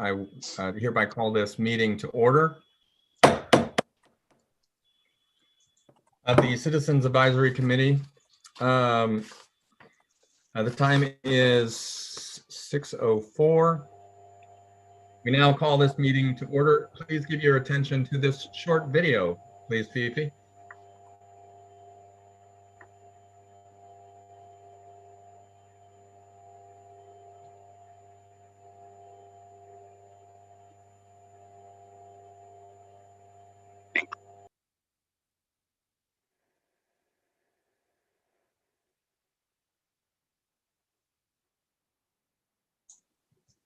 I hereby call this meeting to order. The Citizens Advisory Committee. The time is 6:04. We now call this meeting to order. Please give your attention to this short video, please, Fifi.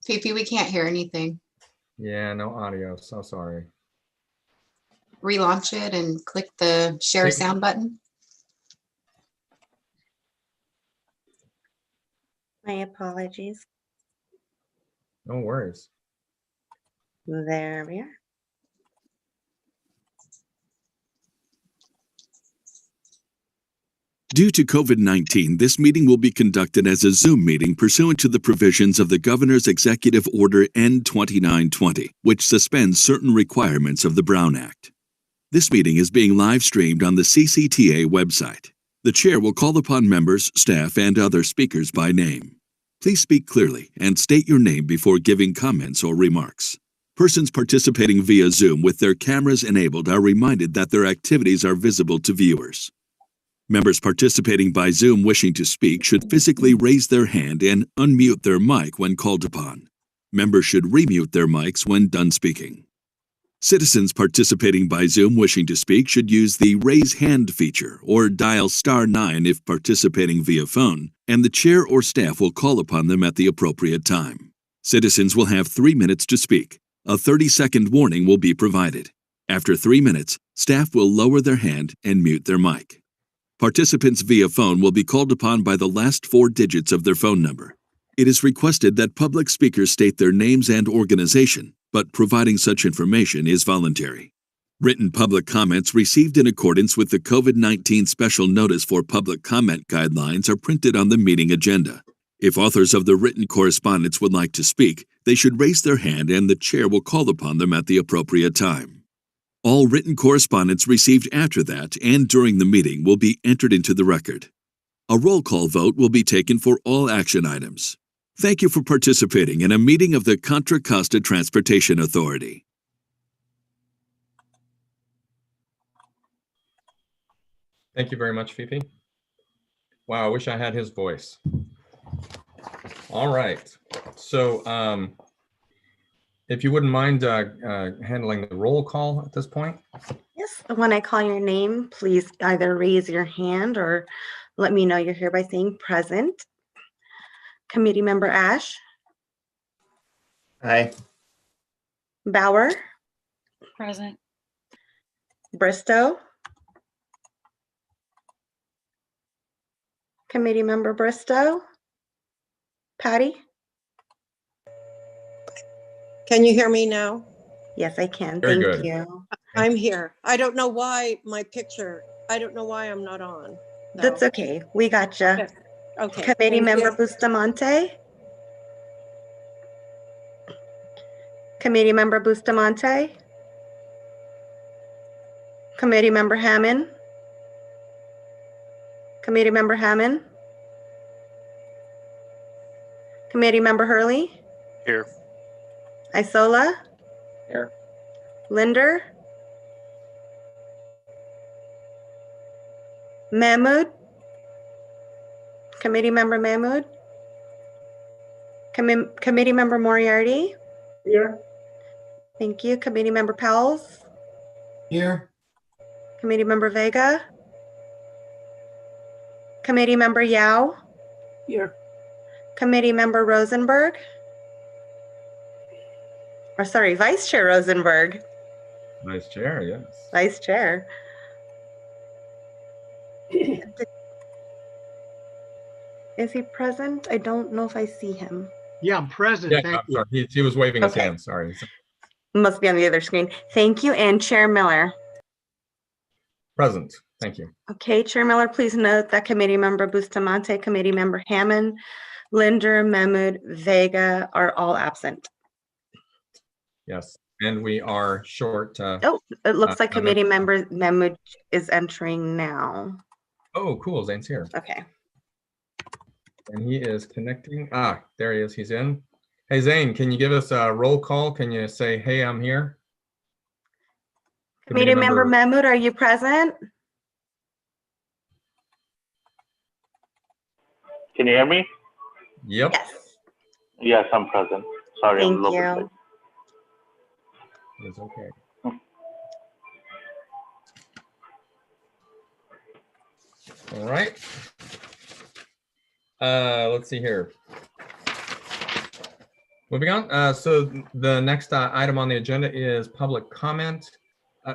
Fifi, we can't hear anything. Yeah, no audio, so sorry. Relaunch it and click the share sound button. My apologies. No worries. There we are. Due to COVID-19, this meeting will be conducted as a Zoom meeting pursuant to the provisions of the Governor's Executive Order N-2920, which suspends certain requirements of the Brown Act. This meeting is being live-streamed on the CCTA website. The Chair will call upon members, staff, and other speakers by name. Please speak clearly and state your name before giving comments or remarks. Persons participating via Zoom with their cameras enabled are reminded that their activities are visible to viewers. Members participating by Zoom wishing to speak should physically raise their hand and unmute their mic when called upon. Members should remute their mics when done speaking. Citizens participating by Zoom wishing to speak should use the Raise Hand feature or dial *9 if participating via phone, and the Chair or staff will call upon them at the appropriate time. Citizens will have 3 minutes to speak. A 30-second warning will be provided. After 3 minutes, staff will lower their hand and mute their mic. Participants via phone will be called upon by the last 4 digits of their phone number. It is requested that public speakers state their names and organization, but providing such information is voluntary. Written public comments received in accordance with the COVID-19 Special Notice for Public Comment Guidelines are printed on the meeting agenda. If authors of the written correspondence would like to speak, they should raise their hand and the Chair will call upon them at the appropriate time. All written correspondence received after that and during the meeting will be entered into the record. A roll call vote will be taken for all action items. Thank you for participating in a meeting of the Contra Costa Transportation Authority. Thank you very much, Fifi. Wow, I wish I had his voice. All right. So, if you wouldn't mind handling the roll call at this point. Yes, when I call your name, please either raise your hand or let me know you're here by saying present. Committee Member Ash. Aye. Bauer. Present. Bristow. Committee Member Bristow. Patty. Can you hear me now? Yes, I can. Very Thank good. you. I'm here. I don't know why my picture, I don't know why I'm not on. No. That's okay. We gotcha. Okay. Committee Thank Member you. Bustamante. Committee Member Bustamante. Committee Member Hammond. Committee Member Hammond. Committee Member Hurley. Here. Isola. Here. Linder. Mahmood. Committee Member Mahmood. Committee Member Moriarty. Here. Thank you. Committee Member Powles. Here. Committee Member Vega. Committee Member Yao. Here. Committee Member Rosenberg. Or sorry, Vice Chair Rosenberg. Vice Chair, yes. Vice Chair. Is he present? I don't know if I see him. Yeah, I'm present. Yeah, Thank I'm you. sorry. He was waving his Okay. hand, sorry. Must be on the other screen. Thank you. And Chair Miller. Present, thank you. Okay, Chair Miller, please note that Committee Member Bustamante, Committee Member Hammond, Linder, Mahmood, Vega are all absent. Yes, and we are short. Oh, it looks like I'm- committee member Memo is entering now. Oh, cool. Zane's here. Okay. And he is connecting. Ah, there he is. He's in. Hey, Zane, can you give us a roll call? Can you say, hey, I'm here? Committee member Mahmood, are you present? Can you hear me? Yep. Yes. Yes, I'm present. Sorry, I'm a Thank little bit late. you. It's okay. All right. Let's see here. Moving on. So the next item on the agenda is public comment.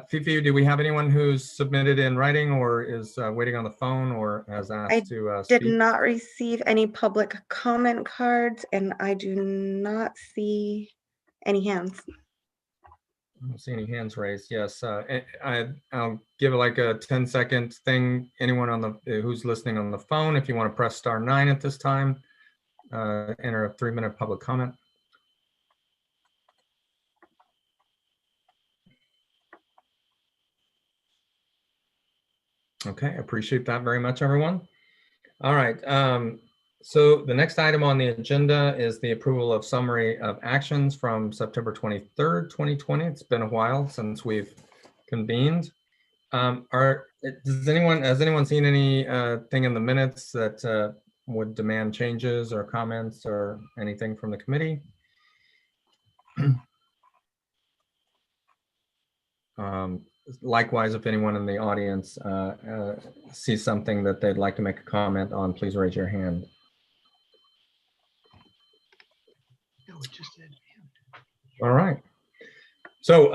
Fifi, do we have anyone who's submitted in writing or is waiting on the phone or has asked to Did speak? not receive any public comment cards, and I do not see any hands. I don't see any hands raised. Yes, I'll give it like a 10-second thing. Anyone on the who's listening on the phone, if you want to press *9 at this time, enter a 3-minute public comment. Okay, appreciate that very much, everyone. All right, so the next item on the agenda is the approval of summary of actions from September 23rd, 2020. It's been a while since we've convened. Has anyone seen anything in the minutes that would demand changes or comments or anything from the committee? Likewise, if anyone in the audience sees something that they'd like to make a comment on, please raise your hand. No, it just said. All right. So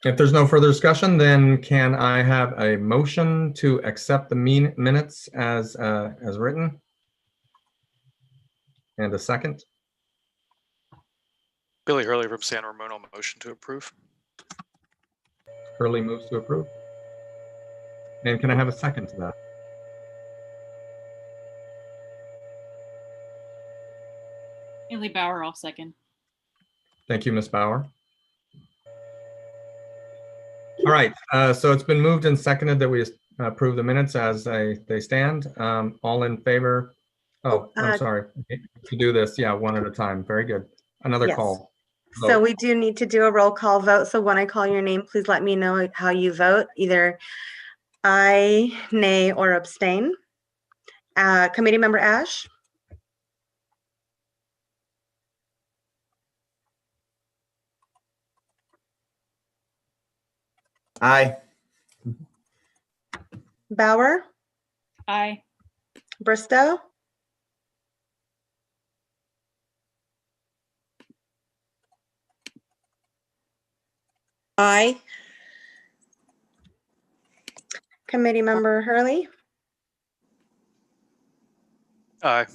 if there's no further discussion, then can I have a motion to accept the minutes as written? And a second? Billy Hurley from San Ramon on motion to approve. Hurley moves to approve. And can I have a second to that? Haley Bauer, I'll second. Thank you, Ms. Bauer. All right, so it's been moved and seconded that we approve the minutes as they stand. All in favor? Oh, I'm sorry. To do this, yeah, one at a time. Very good. Another Yes. call. So Vote. we do need to do a roll call vote. So when I call your name, please let me know how you vote, either aye, nay, or abstain. Committee member Ash, Aye. Bauer, Aye. Bristow, Aye. committee member Hurley, Aye.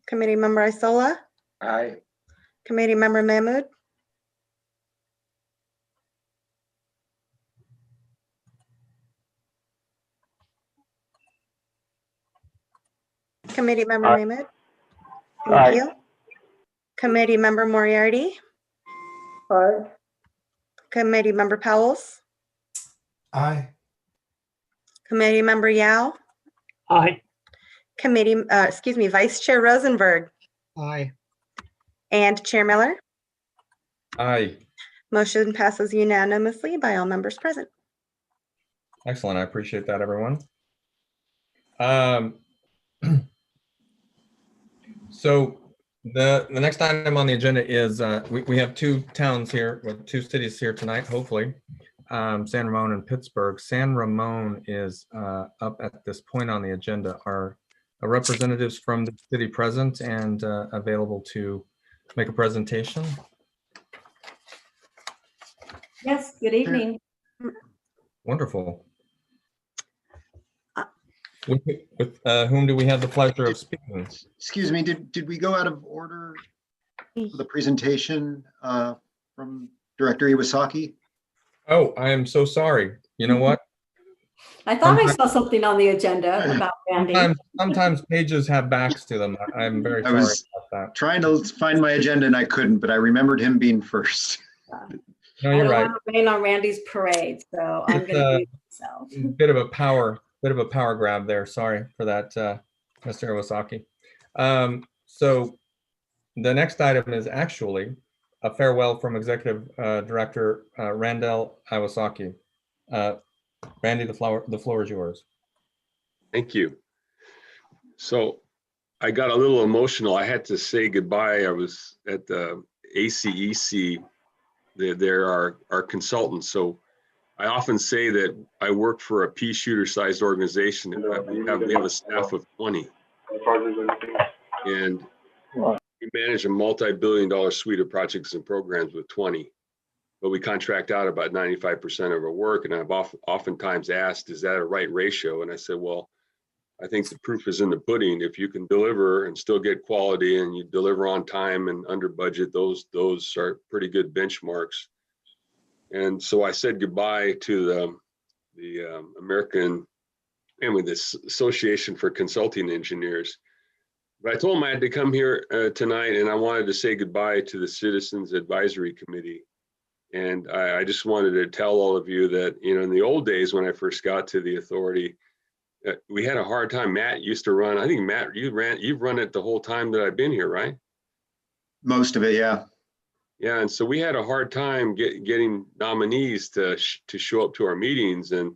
committee member Isola, Aye. committee member Mahmood, committee member Aye. Mahmood. Aye. Thank you. Committee member Moriarty, Aye. committee member Powells, Aye. committee member Yao, Aye. committee, Vice Chair Rosenberg, Aye. and Chair Miller. Aye. Motion passes unanimously by all members present. Excellent. I appreciate that, everyone. So the next item on the agenda is we have two towns here, with two cities here tonight, hopefully, San Ramon and Pittsburgh. San Ramon is up at this point on the agenda. Are representatives from the city present and available to make a presentation? Yes, good evening. Wonderful. With whom do we have the pleasure of speaking? Excuse me, did we go out of order for the presentation from Director Iwasaki? Oh, I am so sorry. You know what? I thought I saw something on the agenda about Randy. Sometimes pages have backs to them. I'm very I sorry was about that. trying to find my agenda and I couldn't, but I remembered him being first. No, I you're don't right. want to rain on Randy's parade, so I'm It's going to a do it myself. bit of a power grab there. Sorry for that, Mr. Iwasaki. So the next item is actually a farewell from Executive Director Randall Iwasaki. Randy, the floor is yours. Thank you. So I got a little emotional. I had to say goodbye. I was at the ACEC. They're our consultants. So I often say that I work for a pea shooter sized organization. We have a staff of 20. And we manage a multi-billion-dollar suite of projects and programs with 20. But we contract out about 95% of our work. And I've oftentimes asked, is that a right ratio? And I said, well, I think the proof is in the pudding. If you can deliver and still get quality and you deliver on time and under budget, those are pretty good benchmarks. And so I said goodbye to the American, this Association for Consulting Engineers. But I told them I had to come here tonight, and I wanted to say goodbye to the Citizens Advisory Committee. And I just wanted to tell all of you that, in the old days when I first got to the authority, we had a hard time. Matt used to run. I think Matt, you've run it the whole time that I've been here, right? Most of it, yeah. Yeah, and so we had a hard time getting nominees to show up to our meetings, and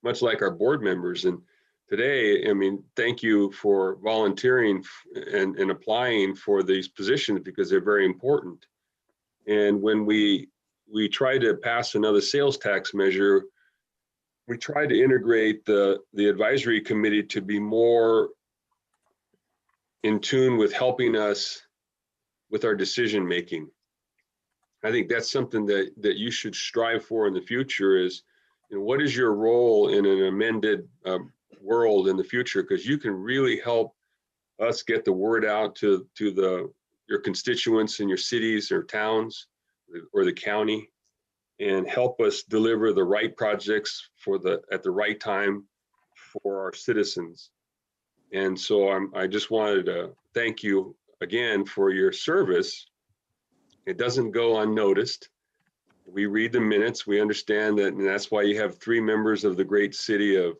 much like our board members. And today, thank you for volunteering and applying for these positions because they're very important. And when we tried to pass another sales tax measure, we tried to integrate the advisory committee to be more in tune with helping us with our decision making. I think that's something that you should strive for in the future is, what is your role in an amended world in the future? Because you can really help us get the word out to your constituents in your cities or towns or the county, and help us deliver the right projects at the right time for our citizens. And so I just wanted to thank you again for your service. It doesn't go unnoticed. We read the minutes, we understand that, and that's why you have 3 members of the great city of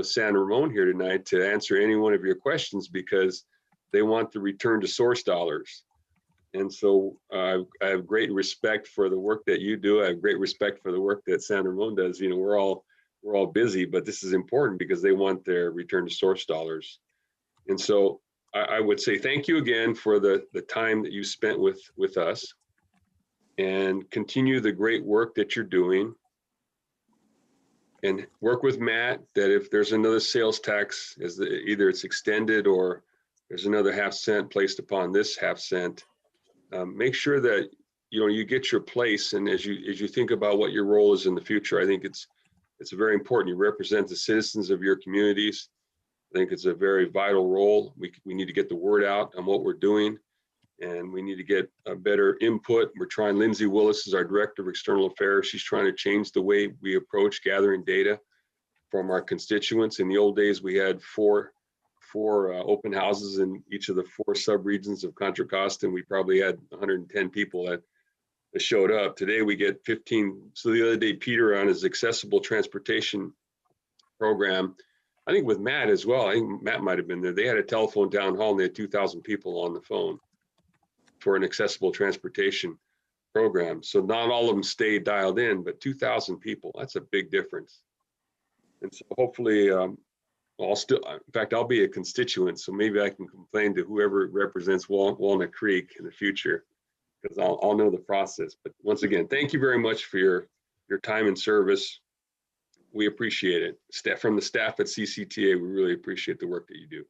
San Ramon here tonight to answer any one of your questions, because they want the return to source dollars. And so I have great respect for the work that you do. I have great respect for the work that San Ramon does. We're all busy, but this is important because they want their return to source dollars. And so I would say thank you again for the time that you spent with us, and continue the great work that you're doing. And work with Matt that if there's another sales tax, either it's extended or there's another half-cent placed upon this half-cent, make sure that you get your place. And as you think about what your role is in the future, I think it's very important. You represent the citizens of your communities. I think it's a very vital role. We need to get the word out on what we're doing, and we need to get a better input. We're trying. Lindsay Willis is our Director of External Affairs. She's trying to change the way we approach gathering data from our constituents. In the old days, we had four open houses in each of the 4 subregions of Contra Costa, and we probably had 110 people that showed up. Today we get 15. So the other day, Peter on his accessible transportation program, I think with Matt as well, I think Matt might have been there. They had a telephone town hall and they had 2,000 people on the phone for an accessible transportation program. So not all of them stayed dialed in, but 2,000 people, that's a big difference. And so hopefully, I'll be a constituent, so maybe I can complain to whoever represents Walnut Creek in the future, because I'll know the process. But once again, thank you very much for your time and service. We appreciate it. From the staff at CCTA, we really appreciate the work that you do.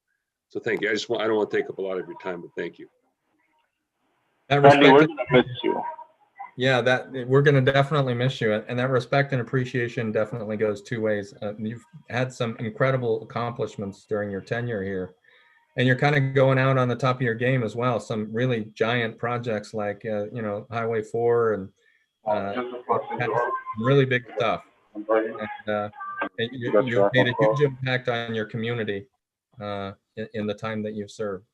So thank you. I don't want to take up a lot of your time, but thank you. Randy, we're gonna miss you. Yeah, we're going to definitely miss you, and that respect and appreciation definitely goes 2 ways. You've had some incredible accomplishments during your tenure here, and you're kind of going out on the top of your game as well. Some really giant projects like Highway 4 and really big stuff. And You've made a huge impact on your community in the time that you've served.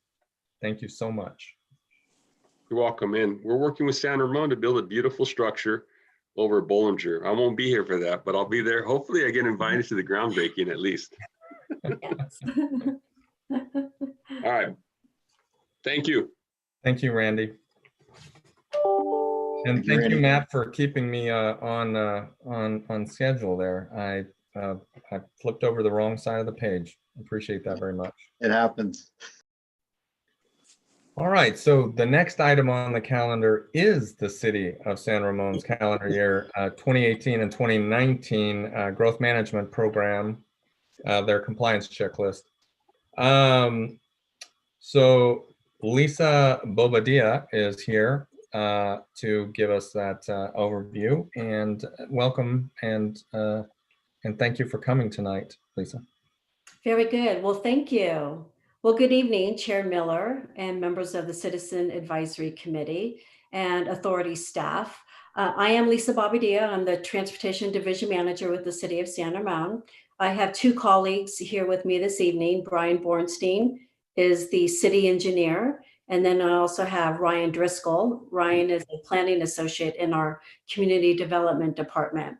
Thank you so much. You're welcome. And we're working with San Ramon to build a beautiful structure over at Bollinger. I won't be here for that, but I'll be there. Hopefully I get invited to the groundbreaking at least. All right. Thank you. Thank you, Randy. And thank you, Matt, for keeping me on schedule there. I flipped over the wrong side of the page. Appreciate that very much. It happens. All right, so the next item on the calendar is the City of San Ramon's calendar year 2018 and 2019 Growth Management Program, their compliance checklist. So Lisa Bobadilla is here to give us that overview, and welcome and thank you for coming tonight, Lisa. Very good. Well, thank you. Well, good evening, Chair Miller and members of the Citizen Advisory Committee and authority staff. I am Lisa Bobadilla. I'm the Transportation Division Manager with the City of San Ramon. I have two colleagues here with me this evening. Brian Bornstein is the city engineer. And then I also have Ryan Driscoll. Ryan is a planning associate in our community development department.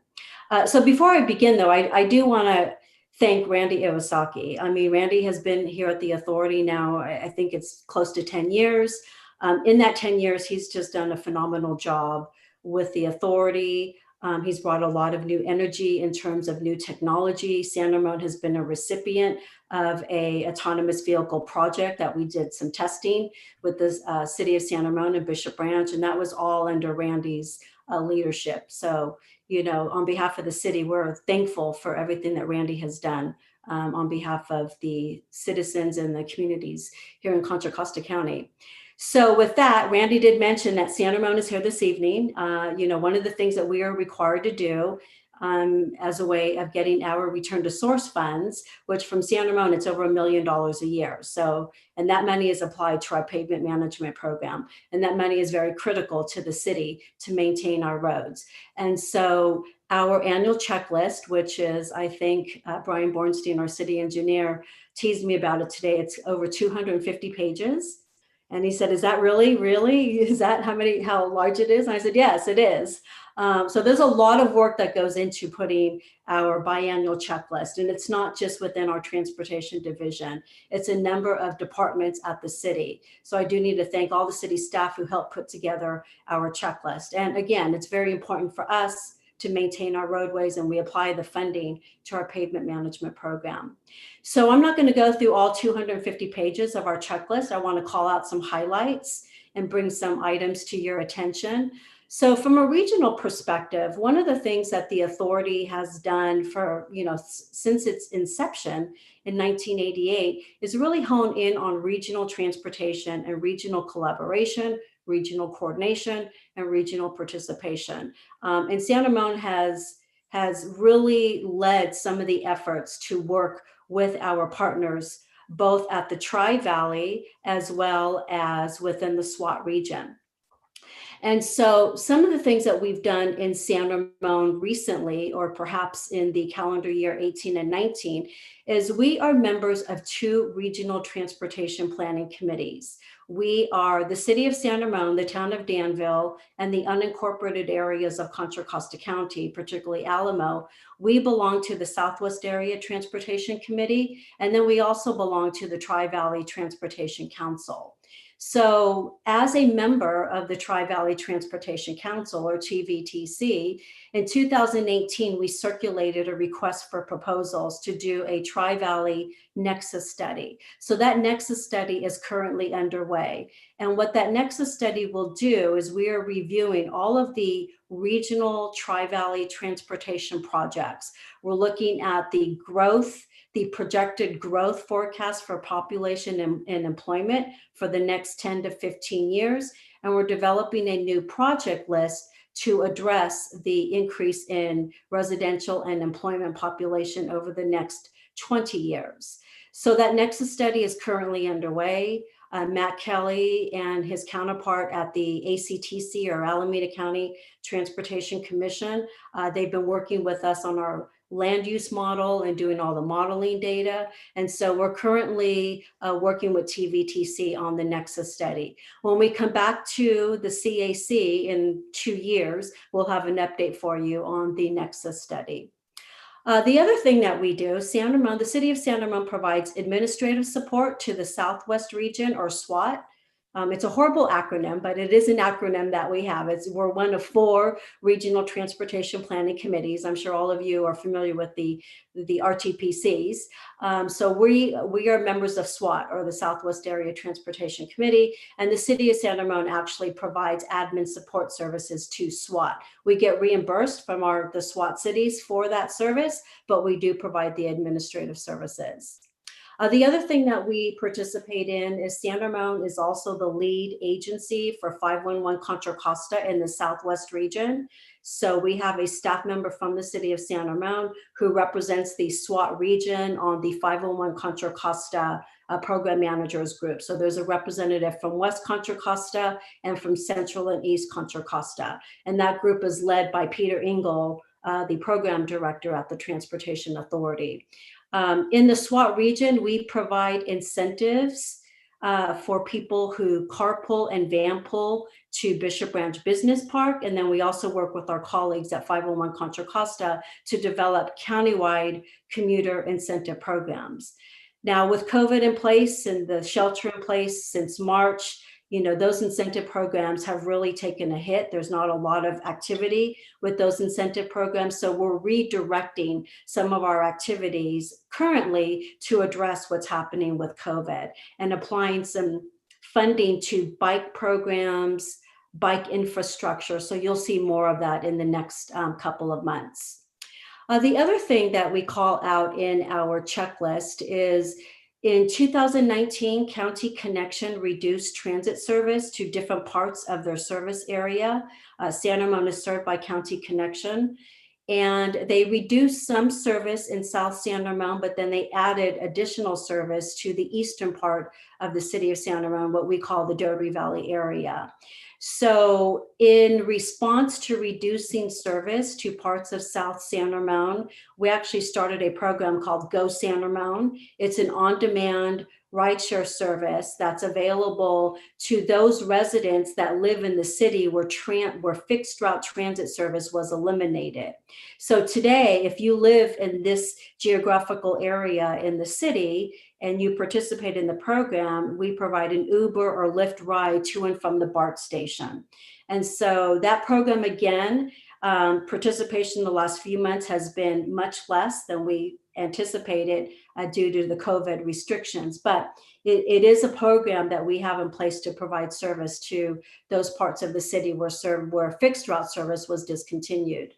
So before I begin though, I do want to thank Randy Iwasaki. I mean, Randy has been here at the authority now, I think it's close to 10 years. In that 10 years, he's just done a phenomenal job with the authority. He's brought a lot of new energy in terms of new technology. San Ramon has been a recipient of a autonomous vehicle project that we did some testing with the City of San Ramon and Bishop Branch, and that was all under Randy's leadership. So, you know, on behalf of the city, we're thankful for everything that Randy has done on behalf of the citizens and the communities here in Contra Costa County. So with that, Randy did mention that San Ramon is here this evening. You know, one of the things that we are required to do as a way of getting our return to source funds, which from San Ramon, it's over $1 million a year. So, and that money is applied to our pavement management program. And that money is very critical to the city to maintain our roads. And so our annual checklist, which is, I think, Brian Bornstein, our city engineer, teased me about it today. It's over 250 pages. And he said, is that really? Is that how large it is? And I said, yes, it is. So there's a lot of work that goes into putting our biannual checklist. And it's not just within our transportation division. It's a number of departments at the city. So I do need to thank all the city staff who helped put together our checklist. And again, it's very important for us to maintain our roadways, and we apply the funding to our pavement management program. So I'm not going to go through all 250 pages of our checklist. I want to call out some highlights and bring some items to your attention. So from a regional perspective, one of the things that the authority has done for, you know, since its inception in 1988 is really hone in on regional transportation and regional collaboration, regional coordination, and regional participation. And San Ramon has really led some of the efforts to work with our partners, both at the Tri-Valley as well as within the SWAT region. And so some of the things that we've done in San Ramon recently, or perhaps in the calendar year 18 and 19, is we are members of two regional transportation planning committees. We are the City of San Ramon, the town of Danville, and the unincorporated areas of Contra Costa County, particularly Alamo. We belong to the Southwest Area Transportation Committee, and then we also belong to the Tri-Valley Transportation Council. So as a member of the Tri-Valley Transportation Council, or TVTC, in 2018, we circulated a request for proposals to do a Tri-Valley Nexus study. So that Nexus study is currently underway. And what that Nexus study will do is we are reviewing all of the regional Tri-Valley transportation projects. We're looking at the growth, the projected growth forecast for population and employment for the next 10 to 15 years. And we're developing a new project list to address the increase in residential and employment population over the next 20 years. So that Nexus study is currently underway. Matt Kelly and his counterpart at the ACTC, or Alameda County Transportation Commission, they've been working with us on our land use model and doing all the modeling data. And so we're currently working with TVTC on the Nexus study. When we come back to the CAC in 2 years, we'll have an update for you on the Nexus study. The other thing that we do, San Ramon, the city of San Ramon provides administrative support to the Southwest region, or SWAT. It's a horrible acronym, but it is an acronym that we have. We're one of 4 regional transportation planning committees. I'm sure all of you are familiar with the RTPCs. So we are members of SWAT, or the Southwest Area Transportation Committee, and the city of San Ramon actually provides admin support services to SWAT. We get reimbursed from the SWAT cities for that service, but we do provide the administrative services. The other thing that we participate in is San Ramon is also the lead agency for 511 Contra Costa in the Southwest region. So we have a staff member from the city of San Ramon who represents the SWAT region on the 501 Contra Costa program managers group. So there's a representative from West Contra Costa and from Central and East Contra Costa. And that group is led by Peter Engel, the program director at the Transportation Authority. In the SWAT region, we provide incentives for people who carpool and van pull to Bishop Ranch Business Park. And then we also work with our colleagues at 501 Contra Costa to develop countywide commuter incentive programs. Now, with COVID in place and the shelter in place since March, those incentive programs have really taken a hit. There's not a lot of activity with those incentive programs. So we're redirecting some of our activities currently to address what's happening with COVID and applying some funding to bike programs, bike infrastructure. So you'll see more of that in the next couple of months. The other thing that we call out in our checklist is in 2019, County Connection reduced transit service to different parts of their service area. San Ramon is served by County Connection, and they reduced some service in South San Ramon, but then they added additional service to the eastern part of the city of San Ramon, what we call the Doty Valley area. So in response to reducing service to parts of South San Ramon, we actually started a program called Go San Ramon. It's an on-demand rideshare service that's available to those residents that live in the city where fixed route transit service was eliminated. So today, if you live in this geographical area in the city and you participate in the program, we provide an Uber or Lyft ride to and from the BART station. And so that program, again, participation in the last few months has been much less than we anticipated due to the COVID restrictions, but it is a program that we have in place to provide service to those parts of the city where fixed route service was discontinued.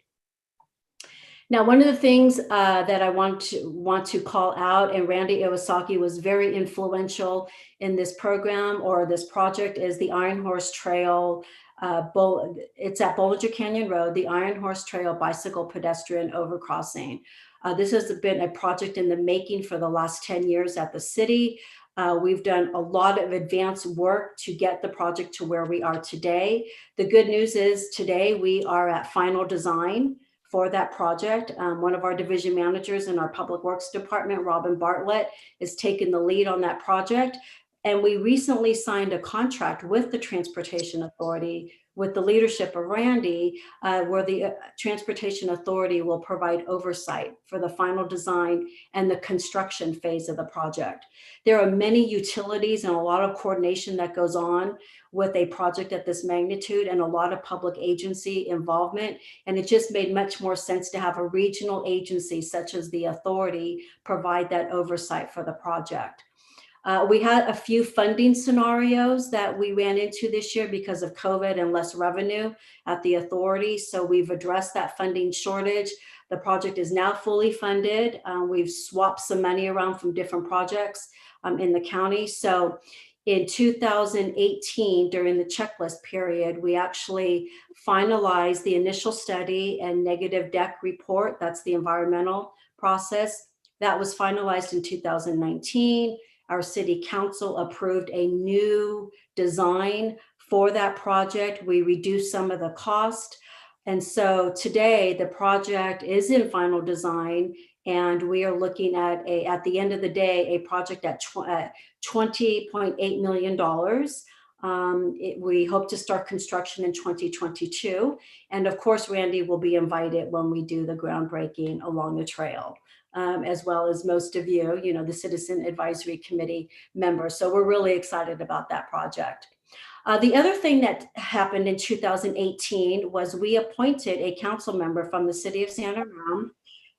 Now, one of the things that I want to call out, and Randy Iwasaki was very influential in this program or this project, is the Iron Horse Trail. It's at Bollinger Canyon Road, the Iron Horse Trail bicycle pedestrian overcrossing. This has been a project in the making for the last 10 years at the city. We've done a lot of advanced work to get the project to where we are today. The good news is today we are at final design for that project. One of our division managers in our Public Works Department, Robin Bartlett, is taking the lead on that project. And we recently signed a contract with the Transportation Authority with the leadership of Randy, where the Transportation Authority will provide oversight for the final design and the construction phase of the project. There are many utilities and a lot of coordination that goes on with a project at this magnitude and a lot of public agency involvement. And it just made much more sense to have a regional agency such as the authority provide that oversight for the project. We had a few funding scenarios that we ran into this year because of COVID and less revenue at the authority. So we've addressed that funding shortage. The project is now fully funded. We've swapped some money around from different projects in the county. So in 2018, during the checklist period, we actually finalized the initial study and negative deck report. That's the environmental process. That was finalized in 2019. Our city council approved a new design for that project. We reduced some of the cost. And so today the project is in final design, and we are looking at the end of the day, a project at $20.8 million. We hope to start construction in 2022. And of course, Randy will be invited when we do the groundbreaking along the trail, as well as most of you, the Citizen Advisory Committee members. So we're really excited about that project. The other thing that happened in 2018 was we appointed a council member from the city of Santa Rosa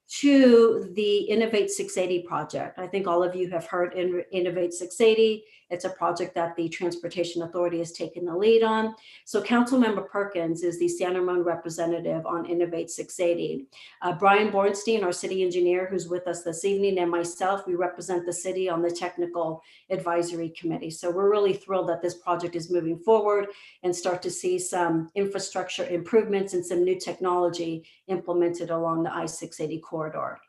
to the Innovate 680 project. I think all of you have heard Innovate 680. It's a project that the Transportation Authority has taken the lead on. So Councilmember Perkins is the Santa Rosa representative on Innovate 680. Brian Bornstein, our city engineer, who's with us this evening, and myself, we represent the city on the Technical Advisory Committee. So we're really thrilled that this project is moving forward and start to see some infrastructure improvements and some new technology implemented along the I-680 corridor.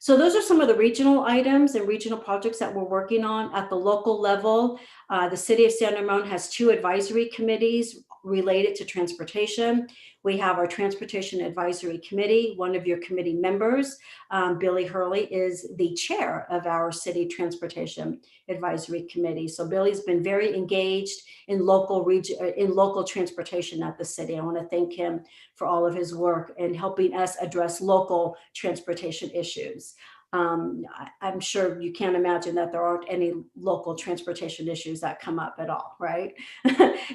So those are some of the regional items and regional projects that we're working on at the local level. The city of Santa Ramon has 2 advisory committees related to transportation. We have our Transportation Advisory Committee. One of your committee members, Billy Hurley, is the chair of our City Transportation Advisory Committee. So Billy's been very engaged in local transportation at the city. I want to thank him for all of his work in helping us address local transportation issues. I'm sure you can't imagine that there aren't any local transportation issues that come up at all, right?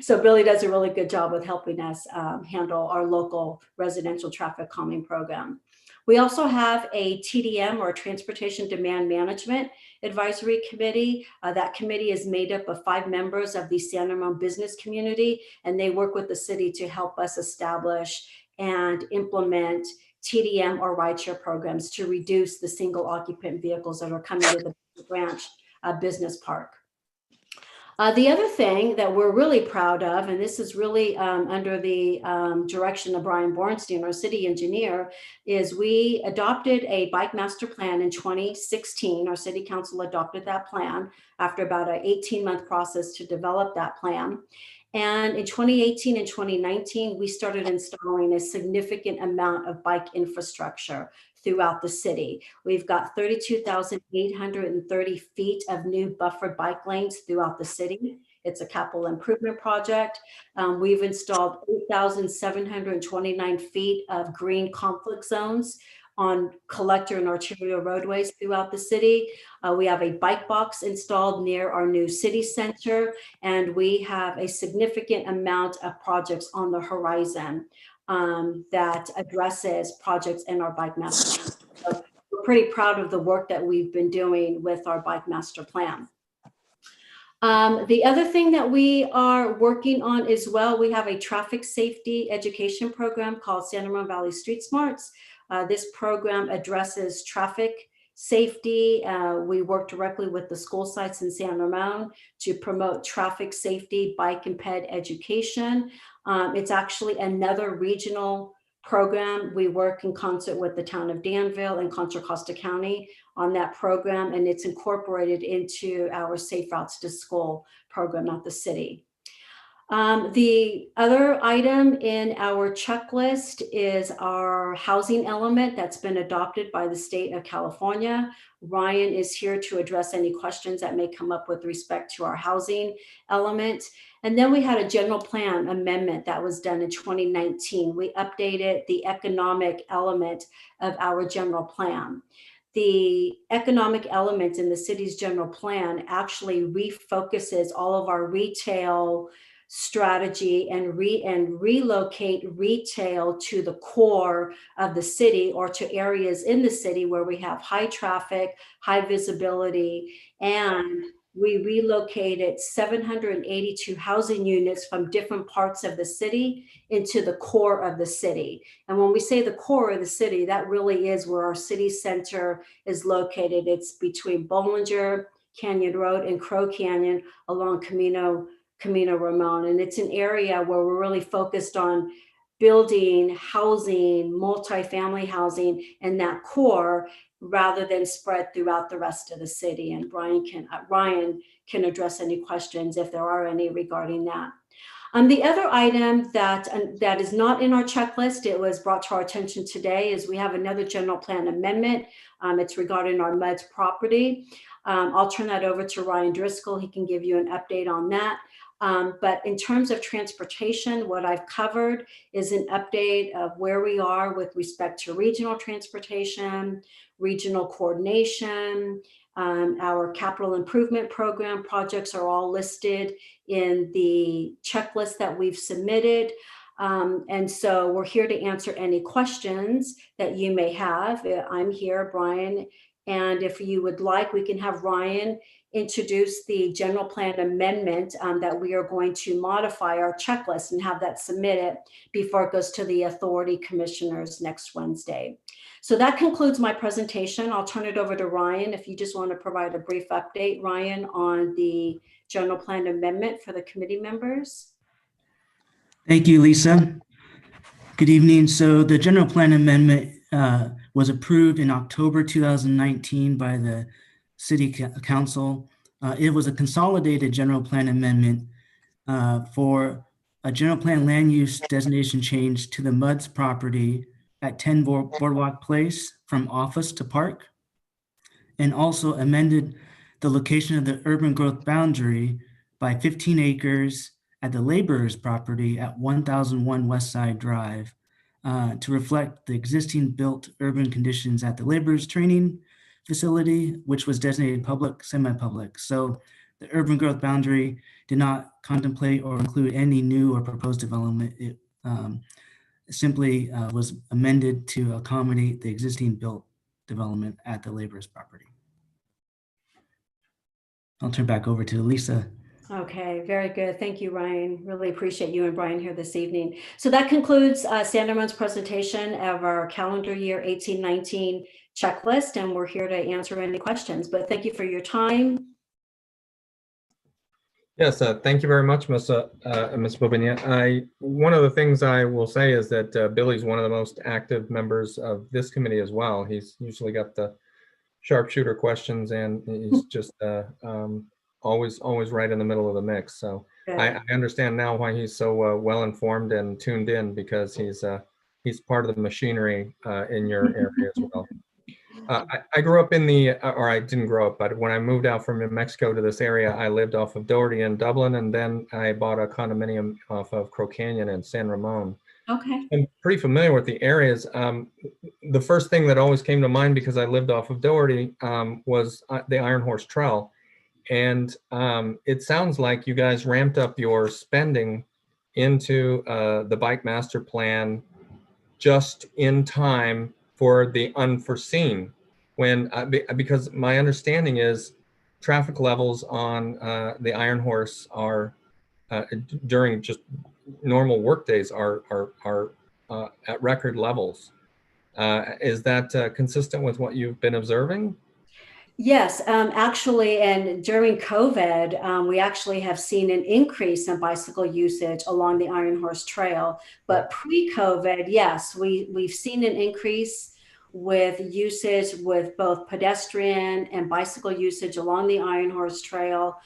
So Billy does a really good job with helping us handle our local residential traffic calming program. We also have a TDM, or Transportation Demand Management Advisory Committee. That committee is made up of 5 members of the Santa Rosa business community, and they work with the city to help us establish and implement TDM or rideshare programs to reduce the single occupant vehicles that are coming to the branch business park. The other thing that we're really proud of, and this is really under the direction of Brian Bornstein, our city engineer, is we adopted a bike master plan in 2016. Our city council adopted that plan after about an 18-month process to develop that plan. And in 2018 and 2019, we started installing a significant amount of bike infrastructure throughout the city. We've got 32,830 feet of new buffered bike lanes throughout the city. It's a capital improvement project. We've installed 8,729 feet of green conflict zones on collector and arterial roadways throughout the city. We have a bike box installed near our new city center, and we have a significant amount of projects on the horizon that addresses projects in our bike master plan. So we're pretty proud of the work that we've been doing with our bike master plan. The other thing that we are working on as well, we have a traffic safety education program called Santa Rosa Valley Street Smarts. This program addresses traffic safety. We work directly with the school sites in San Ramon to promote traffic safety, bike and ped education. It's actually another regional program. We work in concert with the town of Danville and Contra Costa County on that program, and it's incorporated into our Safe Routes to School program at the city. The other item in our checklist is our housing element that's been adopted by the state of California. Ryan is here to address any questions that may come up with respect to our housing element. And then we had a general plan amendment that was done in 2019. We updated the economic element of our general plan. The economic element in the city's general plan actually refocuses all of our retail strategy and relocate retail to the core of the city or to areas in the city where we have high traffic, high visibility, and we relocated 782 housing units from different parts of the city into the core of the city. And when we say the core of the city, that really is where our city center is located. It's between Bollinger Canyon Road and Crow Canyon along Camino Ramon. And it's an area where we're really focused on building housing, multifamily housing in that core rather than spread throughout the rest of the city. And Ryan can address any questions if there are any regarding that. The other item that is not in our checklist, it was brought to our attention today, is we have another general plan amendment. It's regarding our MUD's property. I'll turn that over to Ryan Driscoll. He can give you an update on that. But in terms of transportation, what I've covered is an update of where we are with respect to regional transportation, regional coordination. Our capital improvement program projects are all listed in the checklist that we've submitted. And so we're here to answer any questions that you may have. I'm here, Brian, and if you would like, we can have Ryan introduce the general plan amendment that we are going to modify our checklist and have that submitted before it goes to the authority commissioners next Wednesday. So that concludes my presentation. I'll turn it over to Ryan if you just want to provide a brief update, Ryan, on the general plan amendment for the committee members. Thank you, Lisa. Good evening. So the general plan amendment was approved in October 2019 by the City Council. It was a consolidated general plan amendment for a general plan land use designation change to the MUD's property at 10 Boardwalk Place from office to park, and also amended the location of the urban growth boundary by 15 acres at the laborer's property at 1001 West Side Drive to reflect the existing built urban conditions at the laborer's training facility, which was designated public, semi-public. So the urban growth boundary did not contemplate or include any new or proposed development. It simply was amended to accommodate the existing built development at the laborer's property. I'll turn back over to Lisa. Okay, very good. Thank you, Ryan. Really appreciate you and Brian here this evening. So that concludes Sanderson's presentation of our calendar year 18-19 checklist, and we're here to answer any questions, but thank you for your time. Yes, thank you very much, Ms. Bobadilla. One of the things I will say is that Billy's one of the most active members of this committee as well. He's usually got the sharpshooter questions, and he's just always right in the middle of the mix. So I understand now why he's so well informed and tuned in, because he's part of the machinery in your area as well. I grew up in the, or I didn't grow up, but when I moved out from New Mexico to this area, I lived off of Doherty in Dublin, and then I bought a condominium off of Crow Canyon in San Ramon. Okay. I'm pretty familiar with the areas. The first thing that always came to mind, because I lived off of Doherty, was the Iron Horse Trail. And it sounds like you guys ramped up your spending into the bike master plan just in time for the unforeseen, when because my understanding is traffic levels on the Iron Horse are during just normal work days are at record levels. Is that consistent with what you've been observing? Yes, actually, and during COVID, we actually have seen an increase in bicycle usage along the Iron Horse Trail. But pre-COVID, yes, we've seen an increase with usage with both pedestrian and bicycle usage along the Iron Horse Trail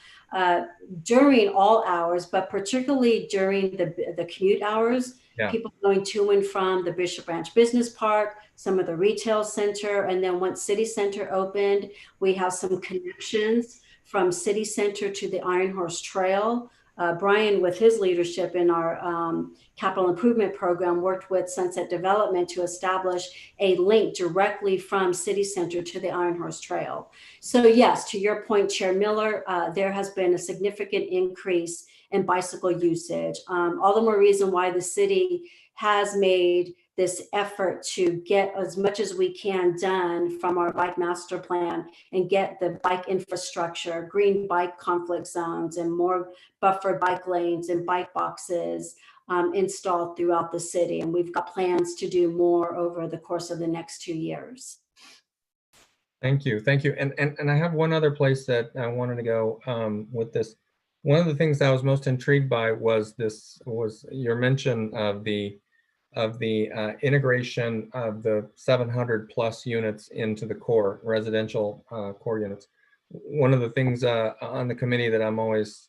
during all hours, but particularly during the commute hours. Yeah. People going to and from the Bishop Ranch Business Park, some of the retail center, and then once City Center opened, we have some connections from City Center to the Iron Horse Trail. Brian, with his leadership in our capital improvement program, worked with Sunset Development to establish a link directly from City Center to the Iron Horse Trail. So yes, to your point, Chair Miller, there has been a significant increase in bicycle usage. All the more reason why the city has made this effort to get as much as we can done from our bike master plan and get the bike infrastructure, green bike conflict zones, and more buffered bike lanes and bike boxes installed throughout the city. And we've got plans to do more over the course of the next 2 years. Thank you. Thank you. And I have one other place that I wanted to go with this. One of the things I was most intrigued by was your mention of the integration of the 700 plus units into the core residential core units. One of the things on the committee that I'm always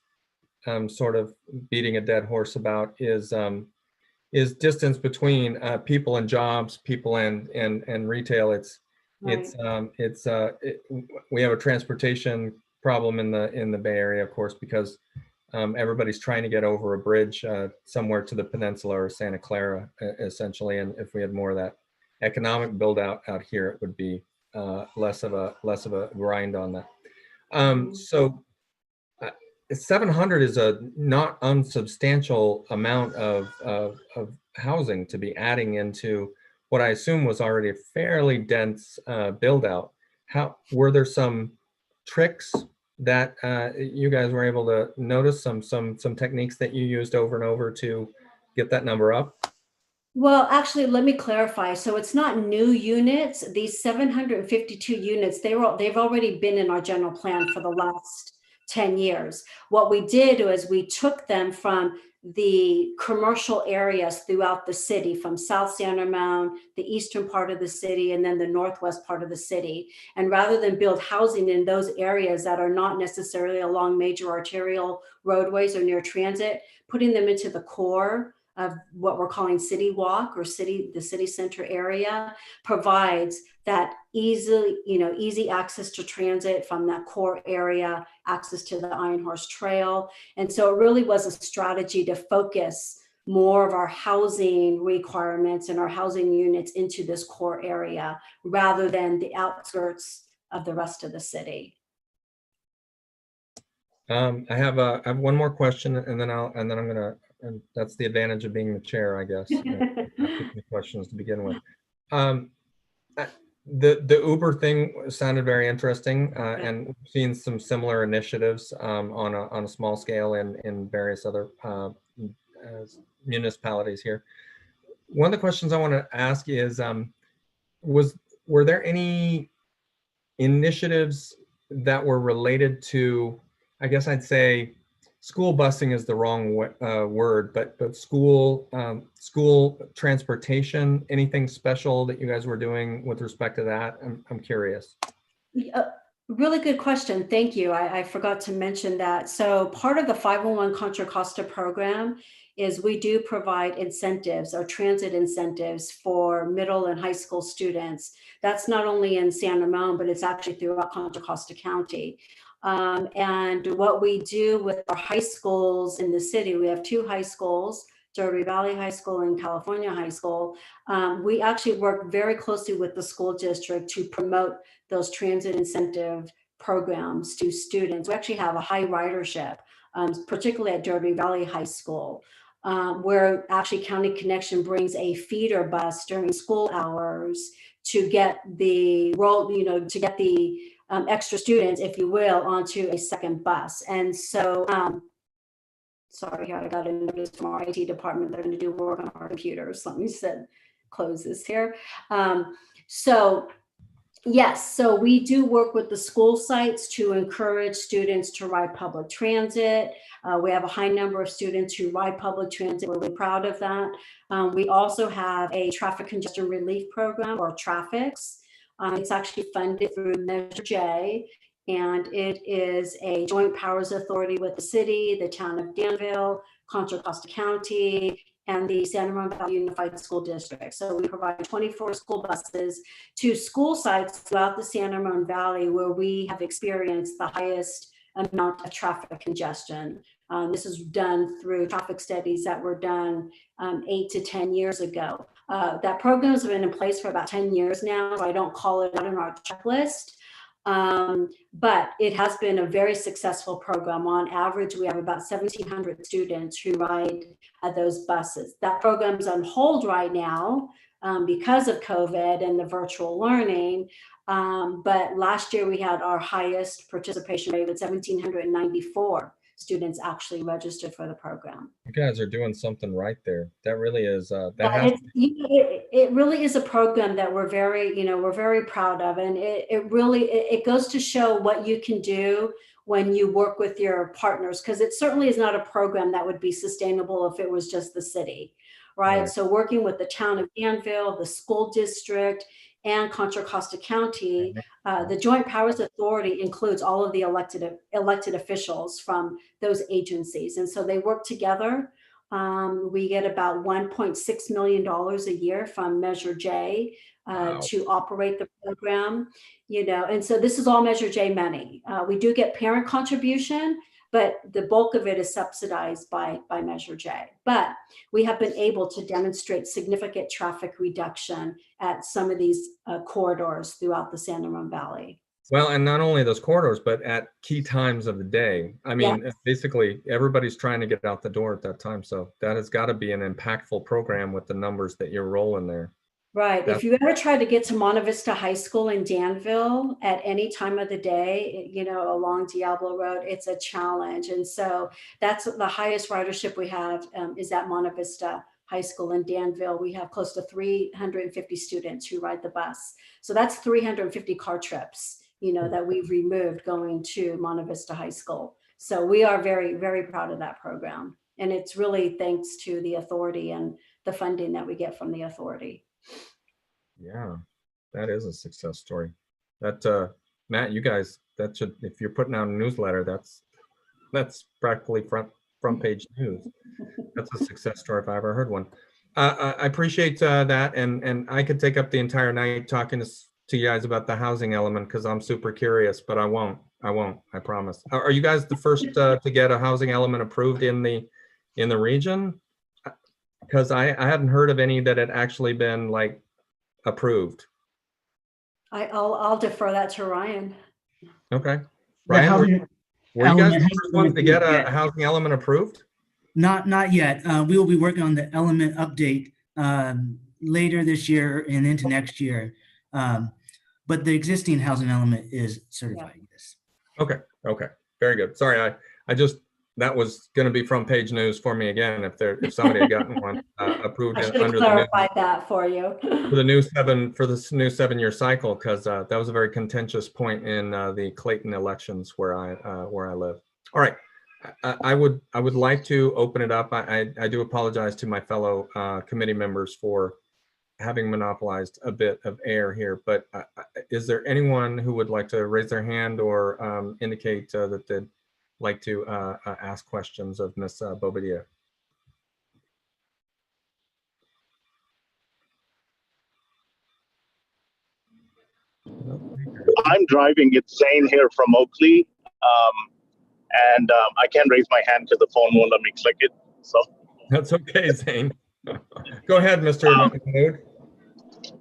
sort of beating a dead horse about is distance between people and jobs, people and retail. We have a transportation problem in the Bay Area, of course, because everybody's trying to get over a bridge somewhere to the peninsula or Santa Clara, essentially. And if we had more of that economic build out here, it would be less of a grind on that. So 700 is a not unsubstantial amount of housing to be adding into what I assume was already a fairly dense build out. How were there some tricks that you guys were able to notice, some techniques that you used over and over to get that number up? Well, actually, let me clarify. So it's not new units. These 752 units, they've already been in our general plan for the last 10 years. What we did was we took them from the commercial areas throughout the city, from South San Ramon, the eastern part of the city, and then the northwest part of the city. And rather than build housing in those areas that are not necessarily along major arterial roadways or near transit, putting them into the core of what we're calling City Walk or the city center area provides that easy access to transit from that core area, access to the Iron Horse Trail. And so it really was a strategy to focus more of our housing requirements and our housing units into this core area rather than the outskirts of the rest of the city. I have one more question, and then I'm gonna, and that's the advantage of being the chair, I guess. The questions to begin with. The Uber thing sounded very interesting, and we've seen some similar initiatives on a small scale in various other municipalities here. One of the questions I want to ask is, were there any initiatives that were related to, I guess I'd say, school busing is the wrong word, but school transportation, anything special that you guys were doing with respect to that? I'm curious. Really good question. Thank you. I forgot to mention that. So part of the 501 Contra Costa program is we do provide incentives or transit incentives for middle and high school students. That's not only in San Ramon, but it's actually throughout Contra Costa County. And what we do with our high schools in the city, we have two high schools, Derby Valley High School and California High School. We actually work very closely with the school district to promote those transit incentive programs to students. We actually have a high ridership, particularly at Derby Valley High School, where actually County Connection brings a feeder bus during school hours to get the extra students, if you will, onto a second bus. And so, sorry, here I got a notice from our IT department. They're going to do work on our computers. Let me close this here. Yes, so we do work with the school sites to encourage students to ride public transit. We have a high number of students who ride public transit. We're really proud of that. We also have a traffic congestion relief program, or TRAFICS. It's actually funded through Measure J, and it is a joint powers authority with the city, the town of Danville, Contra Costa County, and the San Ramon Valley Unified School District. So we provide 24 school buses to school sites throughout the San Ramon Valley where we have experienced the highest amount of traffic congestion. This is done through traffic studies that were done 8 to 10 years ago. That program has been in place for about 10 years now, so I don't call it out in our checklist. But it has been a very successful program. On average, we have about 1,700 students who ride those buses. That program is on hold right now because of COVID and the virtual learning. But last year we had our highest participation rate with 1,794 students actually registered for the program. You guys are doing something right there. That really is. It really is a program that we're very proud of, and it goes to show what you can do when you work with your partners, because it certainly is not a program that would be sustainable if it was just the city, right? So working with the town of Danville, the school district, and Contra Costa County, the Joint Powers Authority includes all of the elected officials from those agencies. And so they work together. We get about $1.6 million a year from Measure J to operate the program, and so this is all Measure J money. We do get parent contribution, but the bulk of it is subsidized by Measure J. But we have been able to demonstrate significant traffic reduction at some of these corridors throughout the San Ramon Valley. Well, and not only those corridors, but at key times of the day. I mean, basically everybody's trying to get out the door at that time. So that has got to be an impactful program with the numbers that you're rolling there. Right. If you ever try to get to Monte Vista High School in Danville at any time of the day, along Diablo Road, it's a challenge. And so that's the highest ridership we have is at Monte Vista High School in Danville. We have close to 350 students who ride the bus. So that's 350 car trips, that we've removed going to Monte Vista High School. So we are very, very proud of that program. And it's really thanks to the authority and the funding that we get from the authority. Yeah, that is a success story. That Matt, you guys, that should, if you're putting out a newsletter, that's practically front page news. That's a success story if I ever heard one. I appreciate that, and I could take up the entire night talking to you guys about the housing element because I'm super curious, but I won't. I promise. Are you guys the first to get a housing element approved in the region? Because I hadn't heard of any that had actually been like approved. I'll defer that to Ryan. Okay, Ryan, were you guys the first ones to get a housing element approved? Not yet. We will be working on the element update later this year and into next year. But the existing housing element is certified. Yes. Okay, very good. Sorry, I just, that was going to be front page news for me again if somebody had gotten one approved I should have under clarified that for you. for the new 7-year cycle, because that was a very contentious point in the Clayton elections where I live. All right, I would like to open it up. I do apologize to my fellow committee members for having monopolized a bit of air here, but is there anyone who would like to raise their hand or indicate that they'd like to ask questions of Ms. Bobadilla? I'm driving. It's Zane here from Oakley. I can't raise my hand because the phone won't let me click it. So that's okay, Zane. Go ahead, Mr. Mahmood.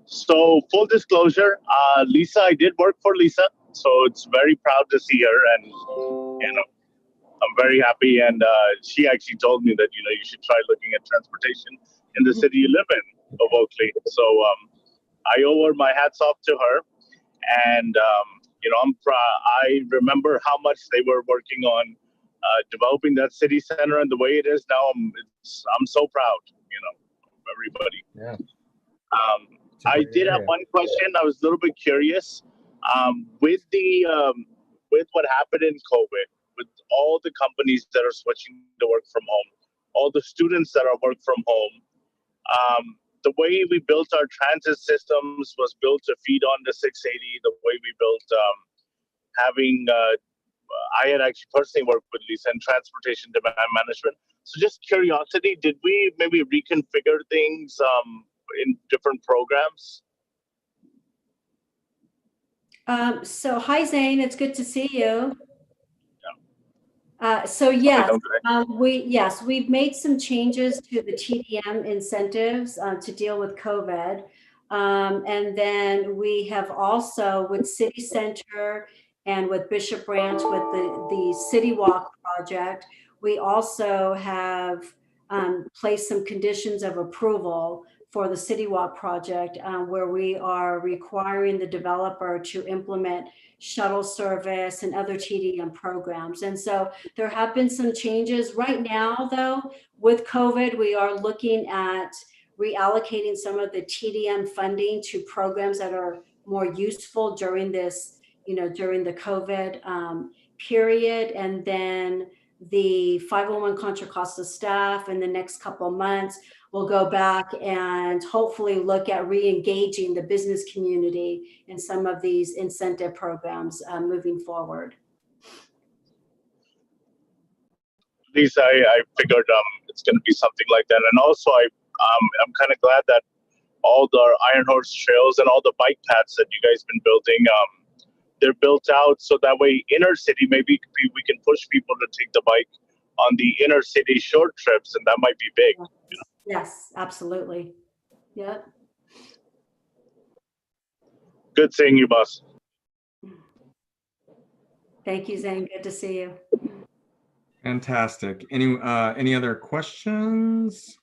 So full disclosure, Lisa, I did work for Lisa, so it's very proud to see her, and I'm very happy. And she actually told me that you should try looking at transportation in the city you live in of Oakley. So I owe her my hats off to her, and I remember how much they were working on developing that city center and the way it is now. I'm so proud, of everybody. Yeah. I did have one question. I was a little bit curious with what happened in COVID, with all the companies that are switching to work from home, all the students that are work from home. The way we built our transit systems was built to feed on the 680. The way we built I had actually personally worked with Lisa in transportation demand management. So just curiosity, did we maybe reconfigure things in different programs? So hi, Zane, it's good to see you. So yes, we've made some changes to the TDM incentives to deal with COVID. And then we have also with City Center and with Bishop Branch with the City Walk project, we also have placed some conditions of approval for the City Walk project where we are requiring the developer to implement shuttle service and other TDM programs. And so there have been some changes. Right now, though, with COVID, we are looking at reallocating some of the TDM funding to programs that are more useful during this, during the COVID period. And then the 501 Contra Costa staff in the next couple of months will go back and hopefully look at re-engaging the business community in some of these incentive programs moving forward. Lisa, I figured it's going to be something like that. And also, I'm kind of glad that all the Iron Horse trails and all the bike paths that you guys been building, they're built out so that way inner city, maybe we can push people to take the bike on the inner city short trips, and that might be big. You know? Yes, absolutely. Yep. Good seeing you, boss. Thank you, Zane. Good to see you. Fantastic. Any other questions?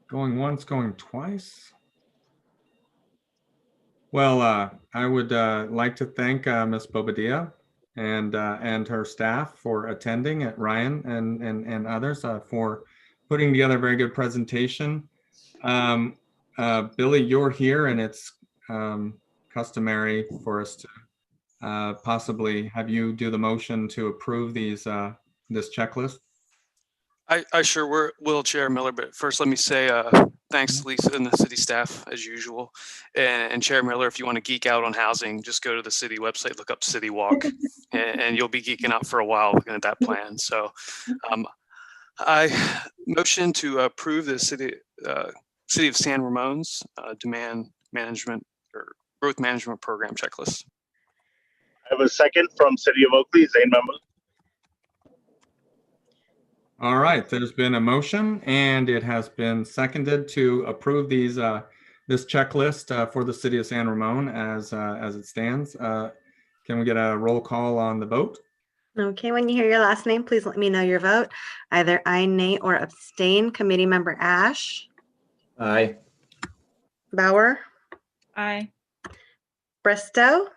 Going once, going twice. Well, I would like to thank Ms. Bobadilla and her staff for attending, at Ryan and others for putting together a very good presentation. Billy, you're here, and it's customary for us to possibly have you do the motion to approve these this checklist. I sure will, Chair Miller, but first let me say thanks to Lisa and the city staff as usual. And Chair Miller, if you want to geek out on housing, just go to the city website, look up City Walk, and you'll be geeking out for a while looking at that plan. So I motion to approve the City of San Ramon's demand management or growth management program checklist. I have a second from City of Oakley, Zane member. All right, there's been a motion and it has been seconded to approve these this checklist for the City of San Ramon as it stands. Can we get a roll call on the vote? Okay, when you hear your last name, please let me know your vote. Either aye, nay, or abstain. Committee member Ash. Aye. Bauer. Aye. Bristow.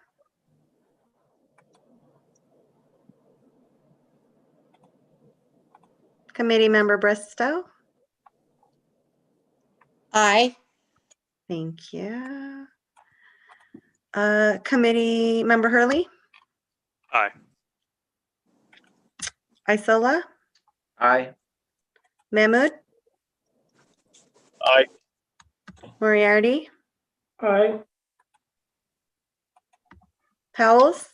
Committee member Bristow. Aye. Thank you. Committee member Hurley. Aye. Isola. Aye. Mahmood. Aye. Moriarty. Aye. Powles.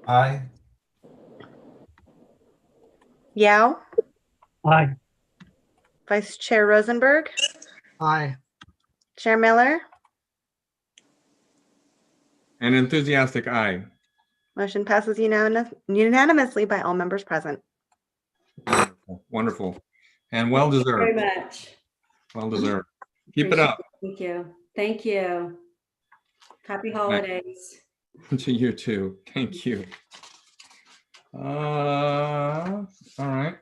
Aye. Yao. Aye. Vice Chair Rosenberg. Aye. Chair Miller. An enthusiastic aye. Motion passes unanimously by all members present. Wonderful. And well Thank you deserved. very much. Well deserved. Keep it up. Thank you. Thank you. Happy holidays. To you too. Thank you. All right.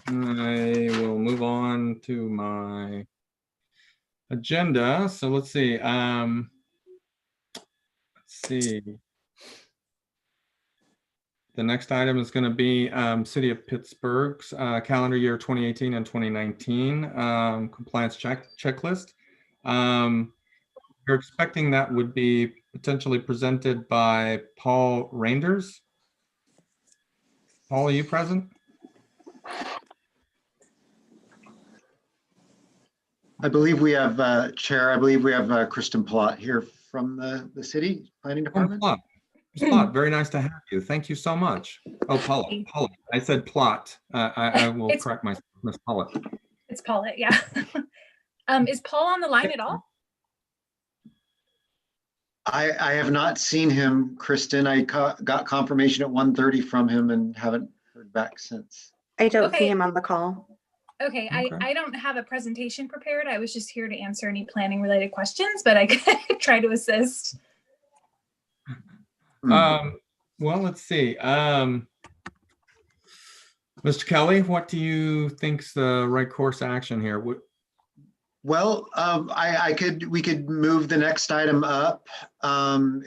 I will move on to my agenda. So let's see. The next item is going to be City of Pittsburgh's calendar year 2018 and 2019 compliance checklist. We're expecting that would be potentially presented by Paul Reinders. Paul, are you present? I believe we have, Chair, I believe we have Kristen Plott here from the city planning department. Plott. Plott, very nice to have you. Thank you so much. Oh, Paula. I said Plott. I will correct myself, Miss Paula. It's Paula, yeah. Is Paul on the line at all? I have not seen him, Kristen. I got confirmation at 1:30 from him and haven't heard back since. I don't see him on the call. Okay, I don't have a presentation prepared. I was just here to answer any planning related questions, but I could try to assist. Well, let's see. Mr. Kelly, what do you think's the right course of action here? Well, we could move the next item up, and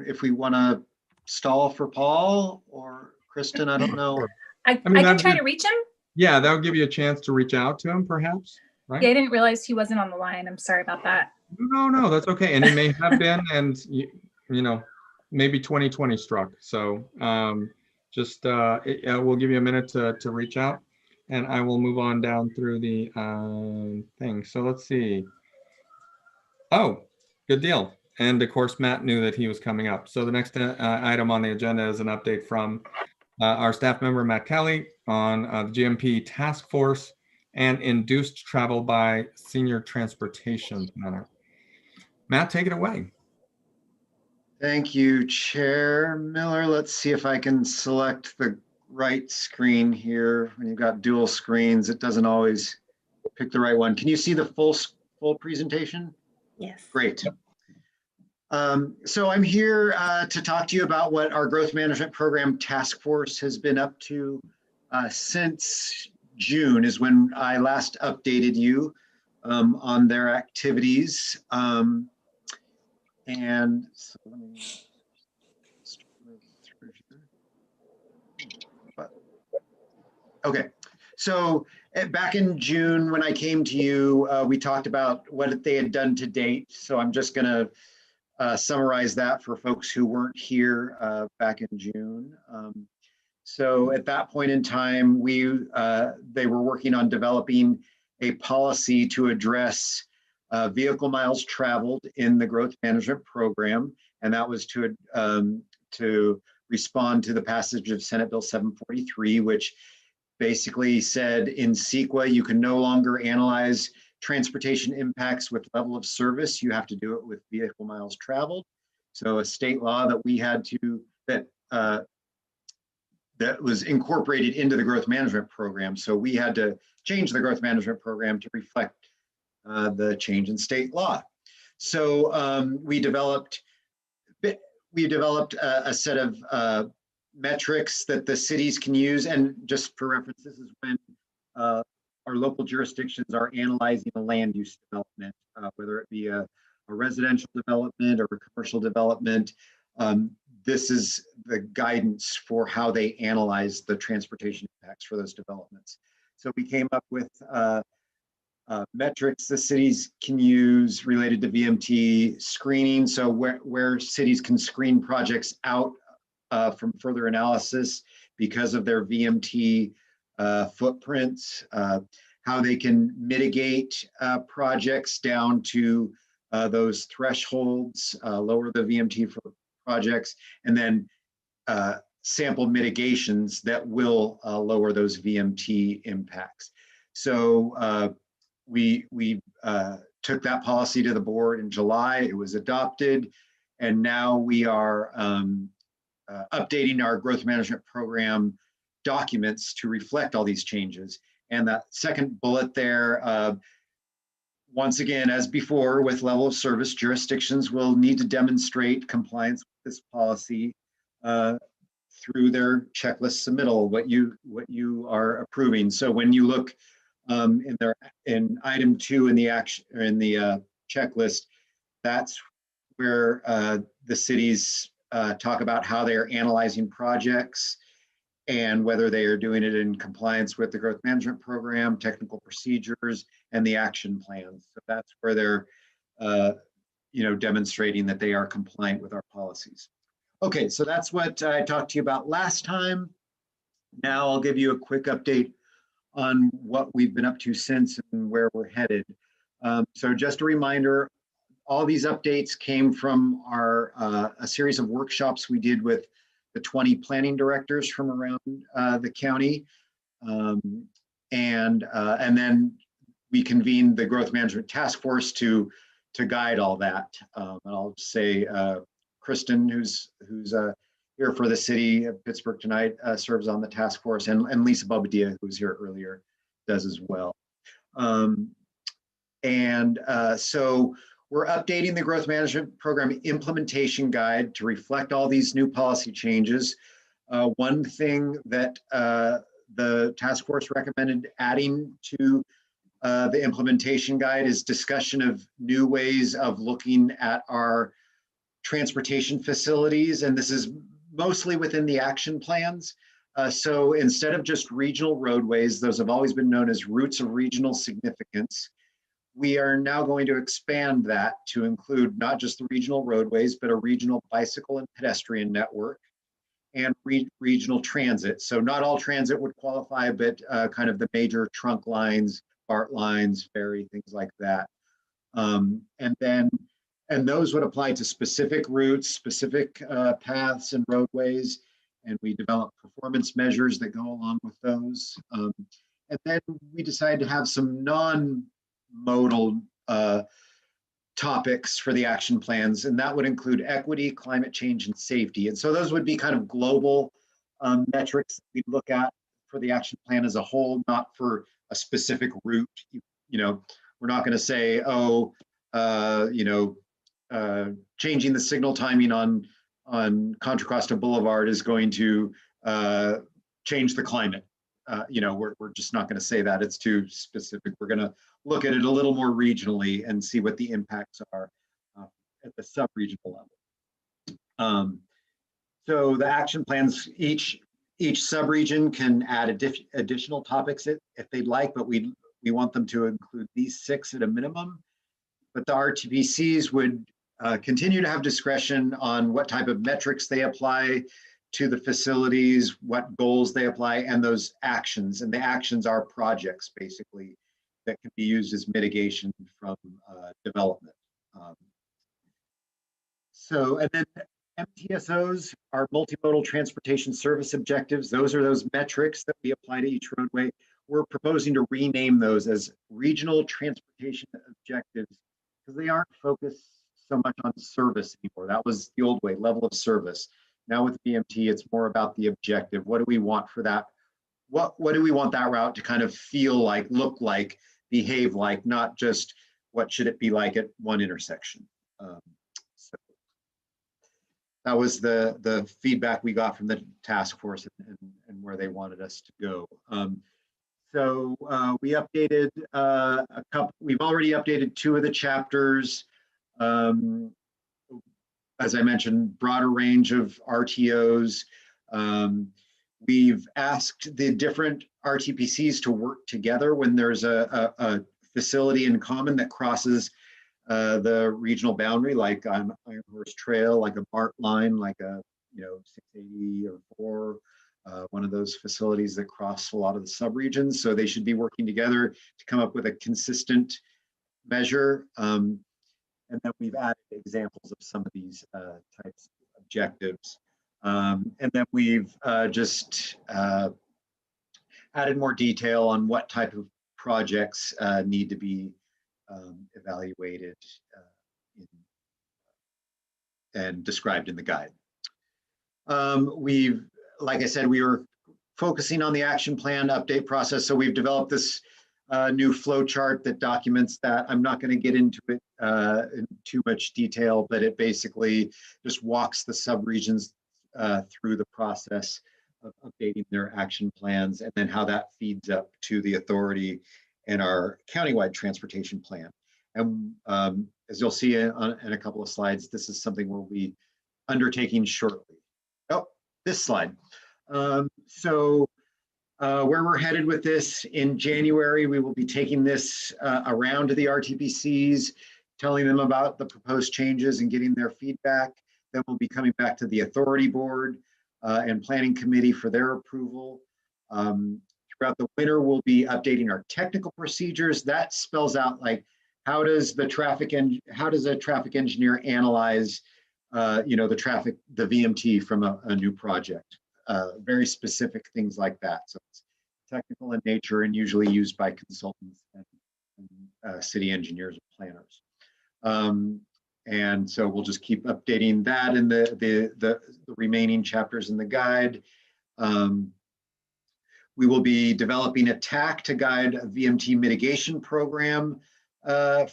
if we want to stall for Paul or Kristen, I don't know. I can try to reach him. Yeah, that would give you a chance to reach out to him, perhaps, right? Yeah, I didn't realize he wasn't on the line. I'm sorry about that. No, that's okay. And it may have been, and you know, maybe 2020 struck. So we'll give you a minute to reach out, and I will move on down through the thing. So let's see. Oh, good deal. And of course, Matt knew that he was coming up. So the next item on the agenda is an update from our staff member, Matt Kelly, on the GMP task force and induced travel by senior transportation planner. Matt, take it away. Thank you, Chair Miller. Let's see if I can select the right screen here. When you've got dual screens, it doesn't always pick the right one. Can you see the full presentation? Yes. Great. So I'm here to talk to you about what our growth management program task force has been up to since June is when I last updated you on their activities. And so let me move through here. Okay, so back in June when I came to you, we talked about what they had done to date. So I'm just going to summarize that for folks who weren't here back in June. So at that point in time, they were working on developing a policy to address vehicle miles traveled in the growth management program, and that was to respond to the passage of Senate Bill 743, which basically said in CEQA you can no longer analyze transportation impacts with level of service. You have to do it with vehicle miles traveled. So a state law that we had to that was incorporated into the growth management program. So we had to change the growth management program to reflect the change in state law. So we developed a set of metrics that the cities can use. And just for reference, this is when our local jurisdictions are analyzing a land use development, whether it be a residential development or a commercial development. This is the guidance for how they analyze the transportation impacts for those developments. So we came up with metrics the cities can use related to VMT screening. So where cities can screen projects out from further analysis because of their VMT footprints, how they can mitigate projects down to those thresholds, lower the VMT for projects, and then sample mitigations that will lower those VMT impacts. So we took that policy to the board in July. It was adopted, and now we are updating our growth management program documents to reflect all these changes. And that second bullet there, once again, as before, with level of service, jurisdictions will need to demonstrate compliance with this policy through their checklist submittal, what you are approving. So when you look in item 2 in the action or in the checklist, that's where the cities talk about how they are analyzing projects and whether they are doing it in compliance with the growth management program, technical procedures, and the action plans. So that's where they're demonstrating that they are compliant with our policies. Okay, so that's what I talked to you about last time. Now I'll give you a quick update on what we've been up to since and where we're headed. So just a reminder, all these updates came from our a series of workshops we did with the 20 planning directors from around the county. And then we convened the growth management task force to guide all that. And I'll say Kristen, who's here for the city of Pittsburgh tonight, serves on the task force, and Lisa Bobadilla, who was here earlier, does as well. So we're updating the growth management program implementation guide to reflect all these new policy changes. One thing that the task force recommended adding to the implementation guide is discussion of new ways of looking at our transportation facilities, and this is mostly within the action plans. So instead of just regional roadways, those have always been known as routes of regional significance. we are now going to expand that to include not just the regional roadways, but a regional bicycle and pedestrian network and regional transit. So not all transit would qualify, but kind of the major trunk lines, BART lines, ferry, things like that. And those would apply to specific routes, specific paths and roadways, and we develop performance measures that go along with those. And then we decided to have some non-modal topics for the action plans, and that would include equity, climate change, and safety. And so those would be kind of global metrics we look at for the action plan as a whole, not for a specific route. You know, we're not going to say, oh, changing the signal timing on Contra Costa Boulevard is going to change the climate. We're just not going to say that. It's too specific. We're going to look at it a little more regionally and see what the impacts are at the sub-regional level. So the action plans, each sub-region can add additional topics if they'd like, but we want them to include these 6 at a minimum. But the RTPCs would continue to have discretion on what type of metrics they apply to the facilities, what goals they apply, and those actions. And the actions are projects, basically, that can be used as mitigation from development. And then MTSOs are multimodal transportation service objectives. Those are those metrics that we apply to each roadway. We're proposing to rename those as regional transportation objectives because they aren't focused so much on service anymore. That was the old way, level of service. Now with VMT, it's more about the objective. What do we want for that? What do we want that route to kind of feel like, look like, behave like, not just what should it be like at one intersection. So that was the feedback we got from the task force and where they wanted us to go. So we updated a couple, we've already updated 2 of the chapters. As I mentioned, broader range of RTOs. We've asked the different RTPCs to work together when there's a facility in common that crosses the regional boundary, like on Iron Horse Trail, like a BART line, like a 680 or 4, one of those facilities that cross a lot of the subregions. So they should be working together to come up with a consistent measure. And then we've added examples of some of these types of objectives. And then we've just added more detail on what type of projects need to be evaluated and described in the guide. Like I said, we were focusing on the action plan update process. So we've developed this new flow chart that documents that. I'm not going to get into it in too much detail, but it basically just walks the subregions through the process of updating their action plans and then how that feeds up to the authority and our countywide transportation plan. And as you'll see in a couple of slides, this is something we'll be undertaking shortly. Oh, this slide. Where we're headed with this, in January, we will be taking this around to the RTPCs, telling them about the proposed changes and getting their feedback. Then we'll be coming back to the authority board and planning committee for their approval. Throughout the winter, we'll be updating our technical procedures. That spells out like, how does a traffic engineer analyze the VMT from a new project? Very specific things like that. So it's technical in nature and usually used by consultants and city engineers and planners. And so we'll just keep updating that in the remaining chapters in the guide. We will be developing a TAC to guide a VMT mitigation program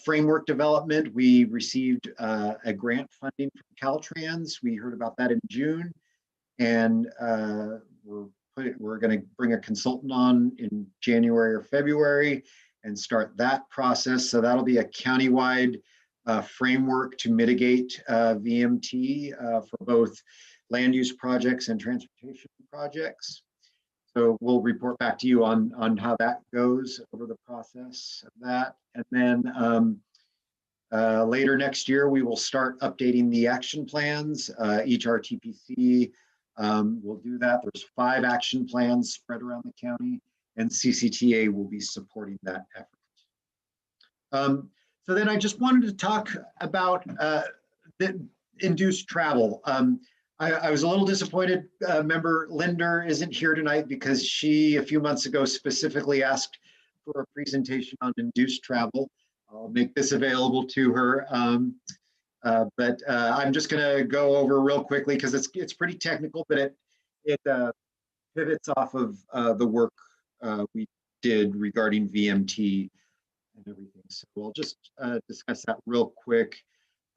framework development. We received a grant funding from Caltrans. We heard about that in June. And we're going to bring a consultant on in January or February and start that process. So that'll be a countywide framework to mitigate VMT for both land use projects and transportation projects. So we'll report back to you on how that goes over the process of that. And then later next year, we will start updating the action plans. Each RTPC will do that. There's 5 action plans spread around the county, and CCTA will be supporting that effort. So then I just wanted to talk about the induced travel. I was a little disappointed. Member Linder isn't here tonight because she, a few months ago, specifically asked for a presentation on induced travel. I'll make this available to her. But I'm just going to go over real quickly because it's pretty technical, but it pivots off of the work we did regarding VMT and everything. So we'll just discuss that real quick.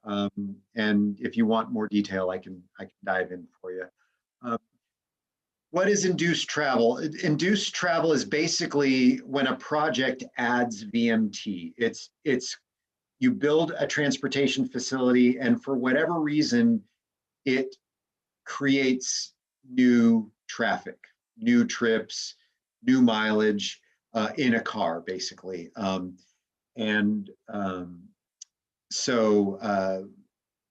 And if you want more detail, I can dive in for you. What is induced travel? Induced travel is basically when a project adds VMT. It's you build a transportation facility, and for whatever reason, it creates new traffic, new trips, new mileage in a car, basically. So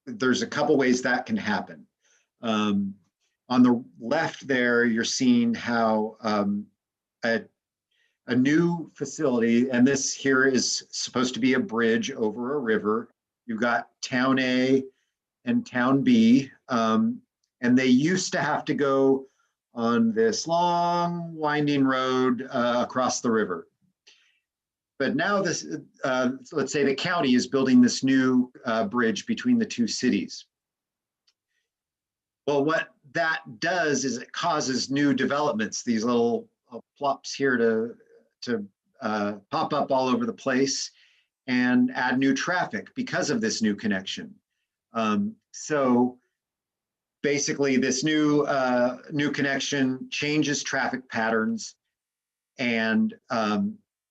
there's a couple ways that can happen. On the left there, you're seeing how a new facility, and this here is supposed to be a bridge over a river. You've got Town A and Town B, and they used to have to go on this long winding road across the river. But now this, let's say the county is building this new bridge between the two cities. Well, what that does is it causes new developments, these little plops here to pop up all over the place and add new traffic because of this new connection. So basically this new connection changes traffic patterns, and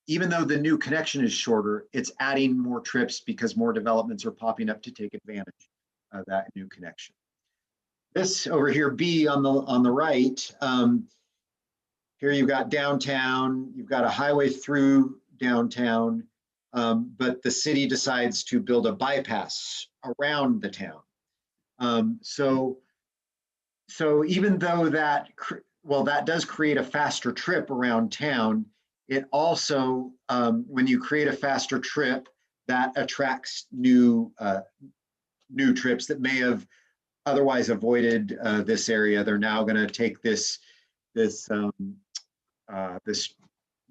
even though the new connection is shorter, it's adding more trips because more developments are popping up to take advantage of that new connection. This over here, B on the right, here you've got downtown, you've got a highway through downtown, but the city decides to build a bypass around the town. So even though that does create a faster trip around town, it also, when you create a faster trip, that attracts new trips that may have otherwise avoided this area. They're now going to take this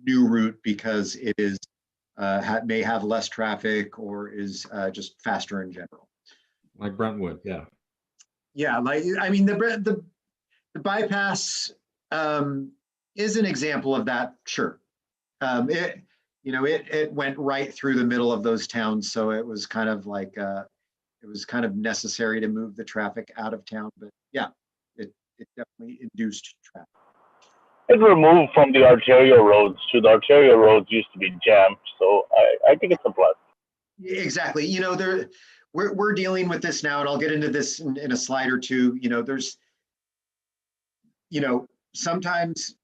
new route because it is may have less traffic or is just faster in general. Like Brentwood, yeah. Yeah, like I mean the bypass is an example of that. Sure, it went right through the middle of those towns, so it was kind of like it was kind of necessary to move the traffic out of town. But yeah, it definitely induced traffic. It removed from the arterial roads too. The arterial roads used to be jammed, so I think it's a plus. Exactly. We're dealing with this now, and I'll get into this in a slide or two. There's, sometimes,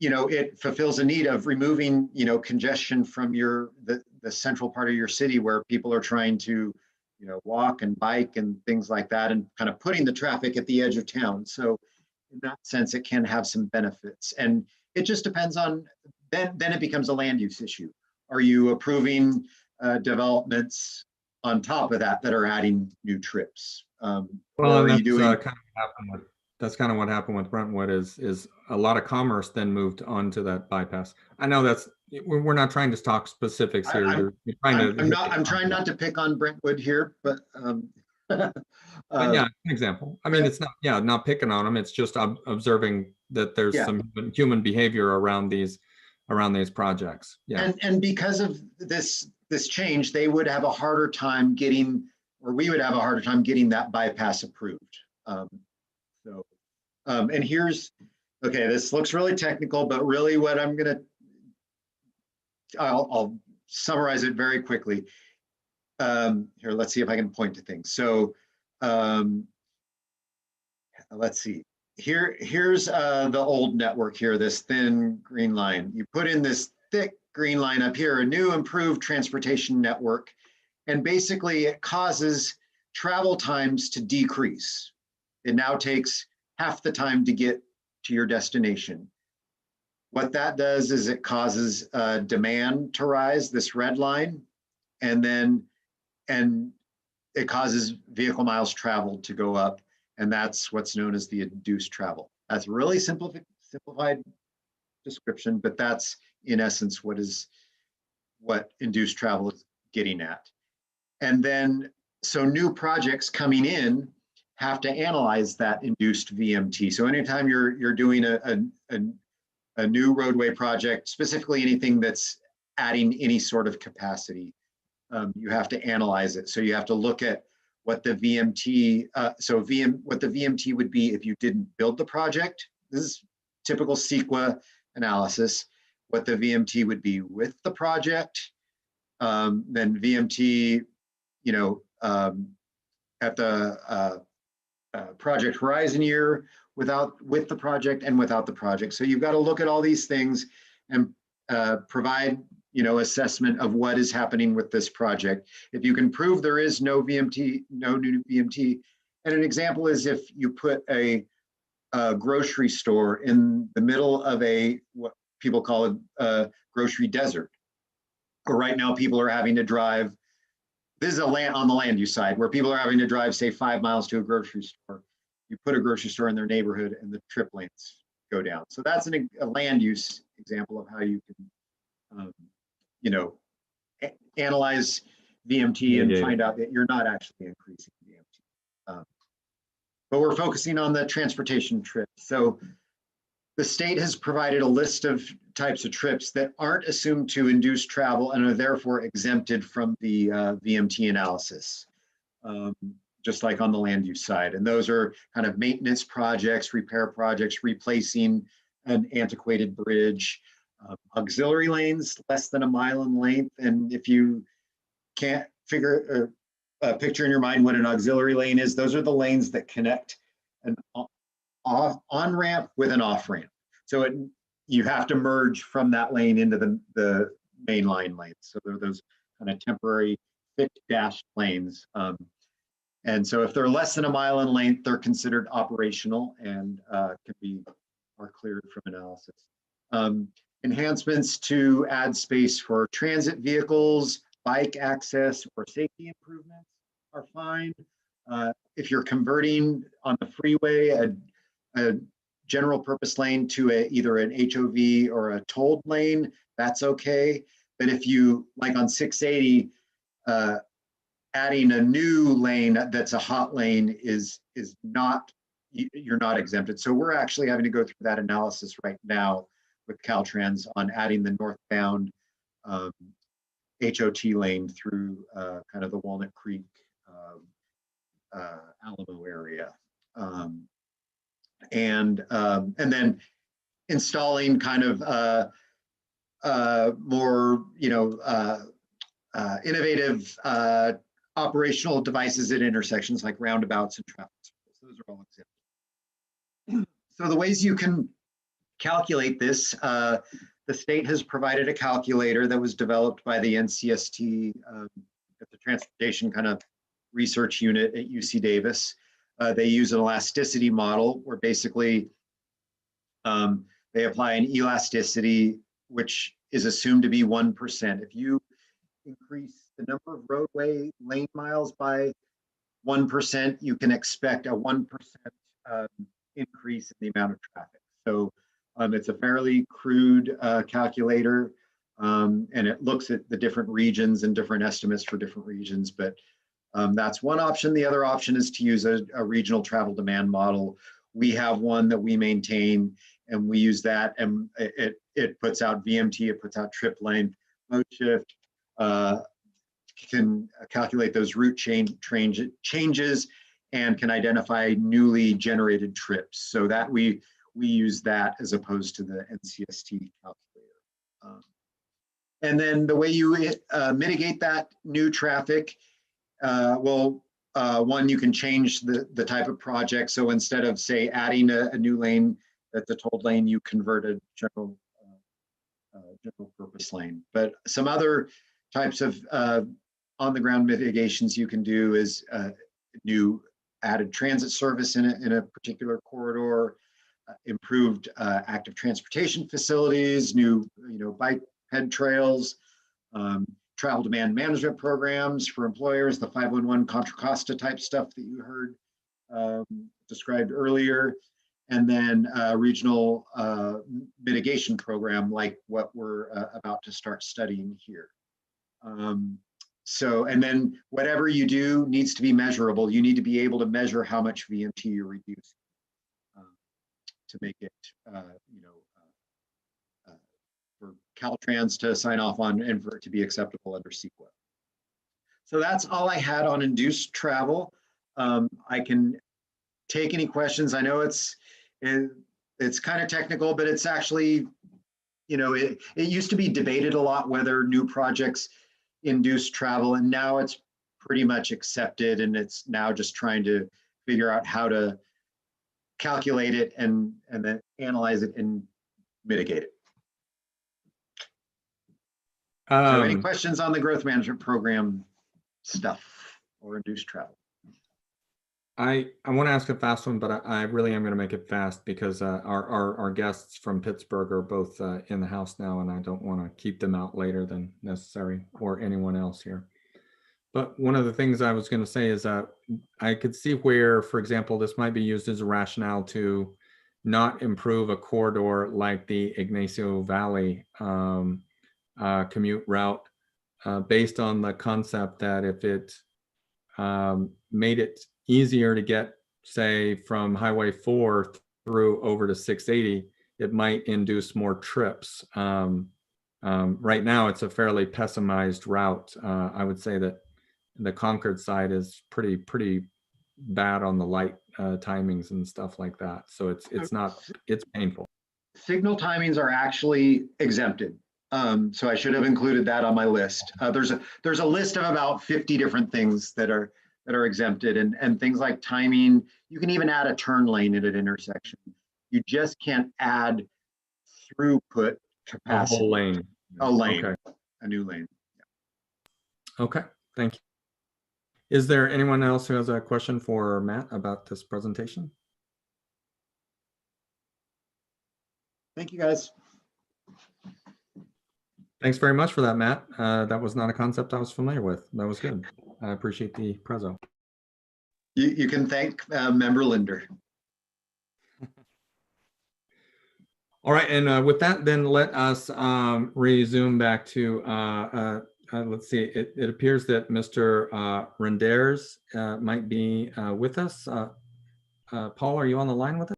it fulfills a need of removing, congestion from the central part of your city where people are trying to, walk and bike and things like that, and kind of putting the traffic at the edge of town. So in that sense, it can have some benefits, and it just depends on, then it becomes a land use issue. Are you approving developments on top of that are adding new trips? Well, or and are you doing? That's kind of what happened with Brentwood is a lot of commerce then moved onto that bypass. I know we're not trying to talk specifics here. I'm trying not to pick on Brentwood here, but but yeah, an example. I mean, it's not picking on them. It's just observing that there's some human behavior around these projects. Yeah, and because of this change, they would have a harder time getting, or we would have a harder time getting that bypass approved. And here's, okay, this looks really technical, but really what I'll summarize it very quickly. Here, let's see if I can point to things. So let's see. Here's the old network here, this thin green line. You put in this thick green line up here, a new improved transportation network, and basically it causes travel times to decrease. It now takes half the time to get to your destination. What that does is it causes demand to rise, this red line, and it causes vehicle miles traveled to go up, and that's what's known as the induced travel. That's a really simplified description, but that's in essence what induced travel is getting at. And then, so new projects coming in have to analyze that induced VMT. So anytime you're doing a new roadway project, specifically anything that's adding any sort of capacity, you have to analyze it. So you have to look at what the VMT, what the VMT would be if you didn't build the project. This is typical CEQA analysis. What the VMT would be with the project, then VMT, at the project horizon year, with the project and without the project. So you've got to look at all these things and provide assessment of what is happening with this project. If you can prove there is no VMT, no new VMT, and an example is if you put a grocery store in the middle of what people call a grocery desert. Or right now people are having to drive, this is on the land use side, where people are having to drive, say, 5 miles to a grocery store. You put a grocery store in their neighborhood and the trip lanes go down. So that's a land use example of how you can analyze VMT and find out that you're not actually increasing VMT. But we're focusing on the transportation trips. So the state has provided a list of types of trips that aren't assumed to induce travel and are therefore exempted from the VMT analysis, just like on the land use side. And those are kind of maintenance projects, repair projects, replacing an antiquated bridge, auxiliary lanes less than a mile in length. And if you can't figure a picture in your mind what an auxiliary lane is, those are the lanes that connect an on-ramp with an off-ramp. So you have to merge from that lane into the main line lanes. So they're those kind of temporary fixed dashed lanes. And so if they're less than a mile in length, they're considered operational and are cleared from analysis. Enhancements to add space for transit vehicles, bike access, or safety improvements are fine. If you're converting on the freeway a general purpose lane to either an HOV or a tolled lane, that's okay. But if you, like on 680, adding a new lane that's a hot lane is not, you're not exempted. So we're actually having to go through that analysis right now with Caltrans on adding the northbound HOT lane through kind of the Walnut Creek, Alamo area. And then installing kind of more, innovative operational devices at intersections like roundabouts and traffic circles. Those are all examples. So the ways you can calculate this, the state has provided a calculator that was developed by the NCST at the Transportation kind of Research Unit at UC Davis. They use an elasticity model where basically they apply an elasticity, which is assumed to be 1%. If you increase the number of roadway lane miles by 1%, you can expect a 1% increase in the amount of traffic. So it's a fairly crude calculator, and it looks at the different regions and different estimates for different regions, but that's one option. The other option is to use a regional travel demand model. We have one that we maintain, and we use that, and it puts out VMT, it puts out trip length, mode shift, can calculate those route changes, and can identify newly generated trips. So that we use that as opposed to the NCST calculator. And then the way you mitigate that new traffic, well, one, you can change the type of project. So instead of, say, adding a new lane that's a tolled lane, you convert a general purpose lane. But some other types of on-the-ground mitigations you can do is new added transit service in a particular corridor, improved active transportation facilities, new bike ped trails, travel demand management programs for employers, the 511 Contra Costa type stuff that you heard described earlier, and then a regional mitigation program like what we're about to start studying here. And then whatever you do needs to be measurable. You need to be able to measure how much VMT you're reducing to make it, for Caltrans to sign off on and for it to be acceptable under CEQA. So that's all I had on induced travel. I can take any questions. I know it's kind of technical, but it's actually, it used to be debated a lot whether new projects induce travel, and now it's pretty much accepted, and it's now just trying to figure out how to calculate it and then analyze it and mitigate it. So any questions on the growth management program stuff or induced travel? I want to ask a fast one, but I really am going to make it fast because our guests from Pittsburgh are both in the house now, and I don't want to keep them out later than necessary, or anyone else here. But one of the things I was going to say is I could see where, for example, this might be used as a rationale to not improve a corridor like the Ignacio Valley commute route, based on the concept that if it made it easier to get, say, from Highway 4 through over to 680, it might induce more trips. Right now, it's a fairly pessimized route. I would say that the Concord side is pretty bad on the light timings and stuff like that. So it's painful. Signal timings are actually exempted. So I should have included that on my list. There's a list of about 50 different things that are exempted, and things like timing. You can even add a turn lane at an intersection. You just can't add throughput capacity. A whole lane. A lane. Okay. A new lane. Yeah. Okay. Thank you. Is there anyone else who has a question for Matt about this presentation? Thank you, guys. Thanks very much for that, Matt. That was not a concept I was familiar with. That was good. I appreciate the prezo. You can thank Member Linder. All right, and with that, then let us resume back to, let's see, it appears that Mr. Renders might be with us. Paul, are you on the line with us?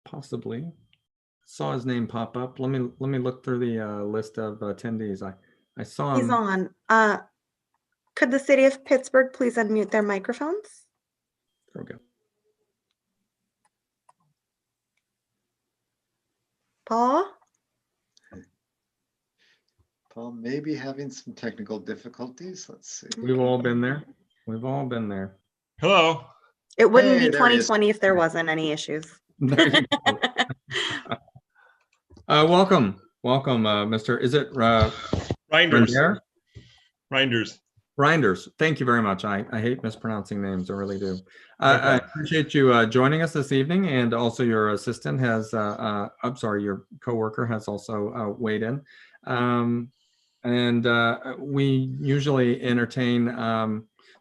Possibly. Saw his name pop up. Let me look through the list of attendees. I saw him. He's on. Could the city of Pittsburgh please unmute their microphones? There we go. Paul? Paul may be having some technical difficulties. Let's see. We've all been there. We've all been there. Hello. It wouldn't Hey, be there he is. 2020 if there wasn't any issues. There you go. Welcome, Mr. Is it Reinders. Reinders. Thank you very much. I hate mispronouncing names. I really do. I appreciate you joining us this evening, and also your assistant has, I'm sorry, your coworker has also weighed in. We usually entertain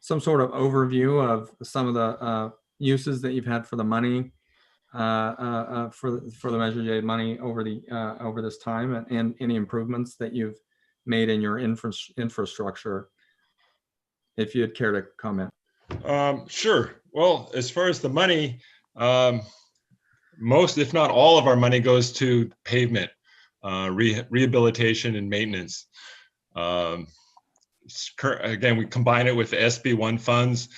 some sort of overview of some of the uses that you've had for the money, for the Measure J money over this time, and any improvements that you've made in your infrastructure. If you'd care to comment. Sure. Well, as far as the money, most, if not all of our money goes to pavement, rehabilitation and maintenance. Again, we combine it with the SB1 funds.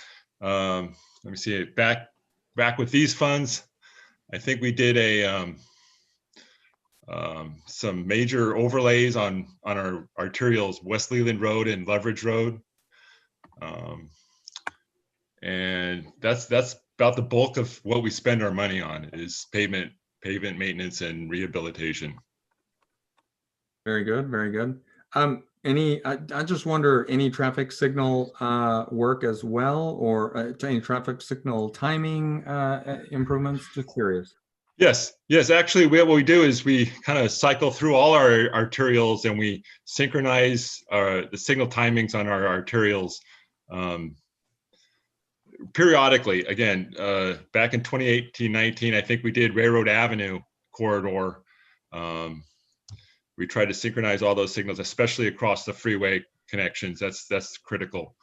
Let me see it back with these funds. I think we did some major overlays on our arterials, West Leland Road and Leverage Road. And that's about the bulk of what we spend our money on is pavement maintenance and rehabilitation. Very good, very good. I just wonder, any traffic signal work as well, or any traffic signal timing improvements? Just curious. Yes. Actually, what we do is we kind of cycle through all our arterials and we synchronize the signal timings on our arterials periodically. Again, back in 2018-19, I think we did Railroad Avenue corridor. We tried to synchronize all those signals, especially across the freeway connections. That's critical.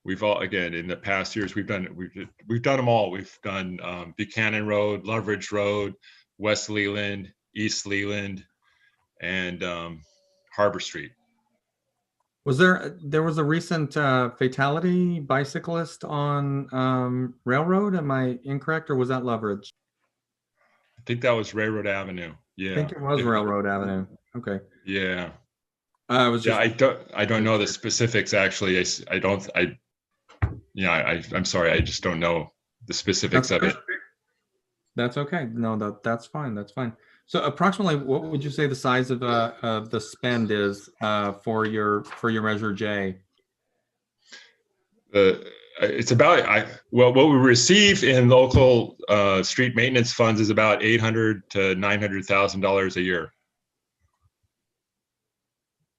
We've all, again, in the past years, we've done them all. We've done Buchanan Road, Leverage Road, West Leland, East Leland, and Harbor Street. There was a recent fatality, bicyclist on Railroad? Am I incorrect, or was that Leverage? I think that was Railroad Avenue. Yeah, I think it was Railroad Avenue. Okay. Yeah. I was just. Yeah, I don't know the specifics actually. I'm sorry, I just don't know the specifics of it. That's okay. No, that's fine. That's fine. So approximately, what would you say the size of the spend is for your Measure J? It's about what we receive in local street maintenance funds is about $800,000 to $900,000 a year.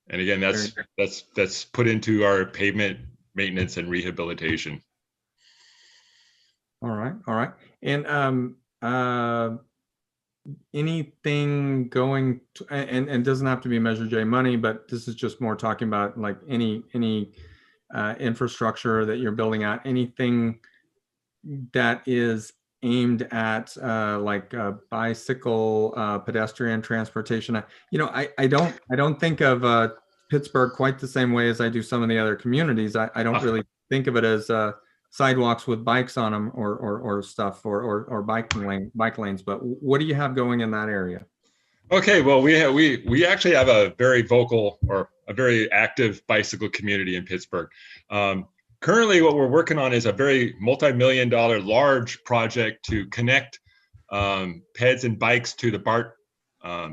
And again, that's put into our pavement maintenance and rehabilitation. All right. And anything going to, and doesn't have to be Measure J money, but this is just more talking about like any infrastructure that you're building out, anything that is aimed at like bicycle pedestrian transportation. I don't think of Pittsburgh quite the same way as I do some of the other communities. I don't really think of it as sidewalks with bikes on them or stuff or bike lanes. But what do you have going in that area? Okay, well, we actually have a very vocal or a very active bicycle community in Pittsburgh. Currently, what we're working on is a very multi-million-dollar large project to connect peds and bikes to the BART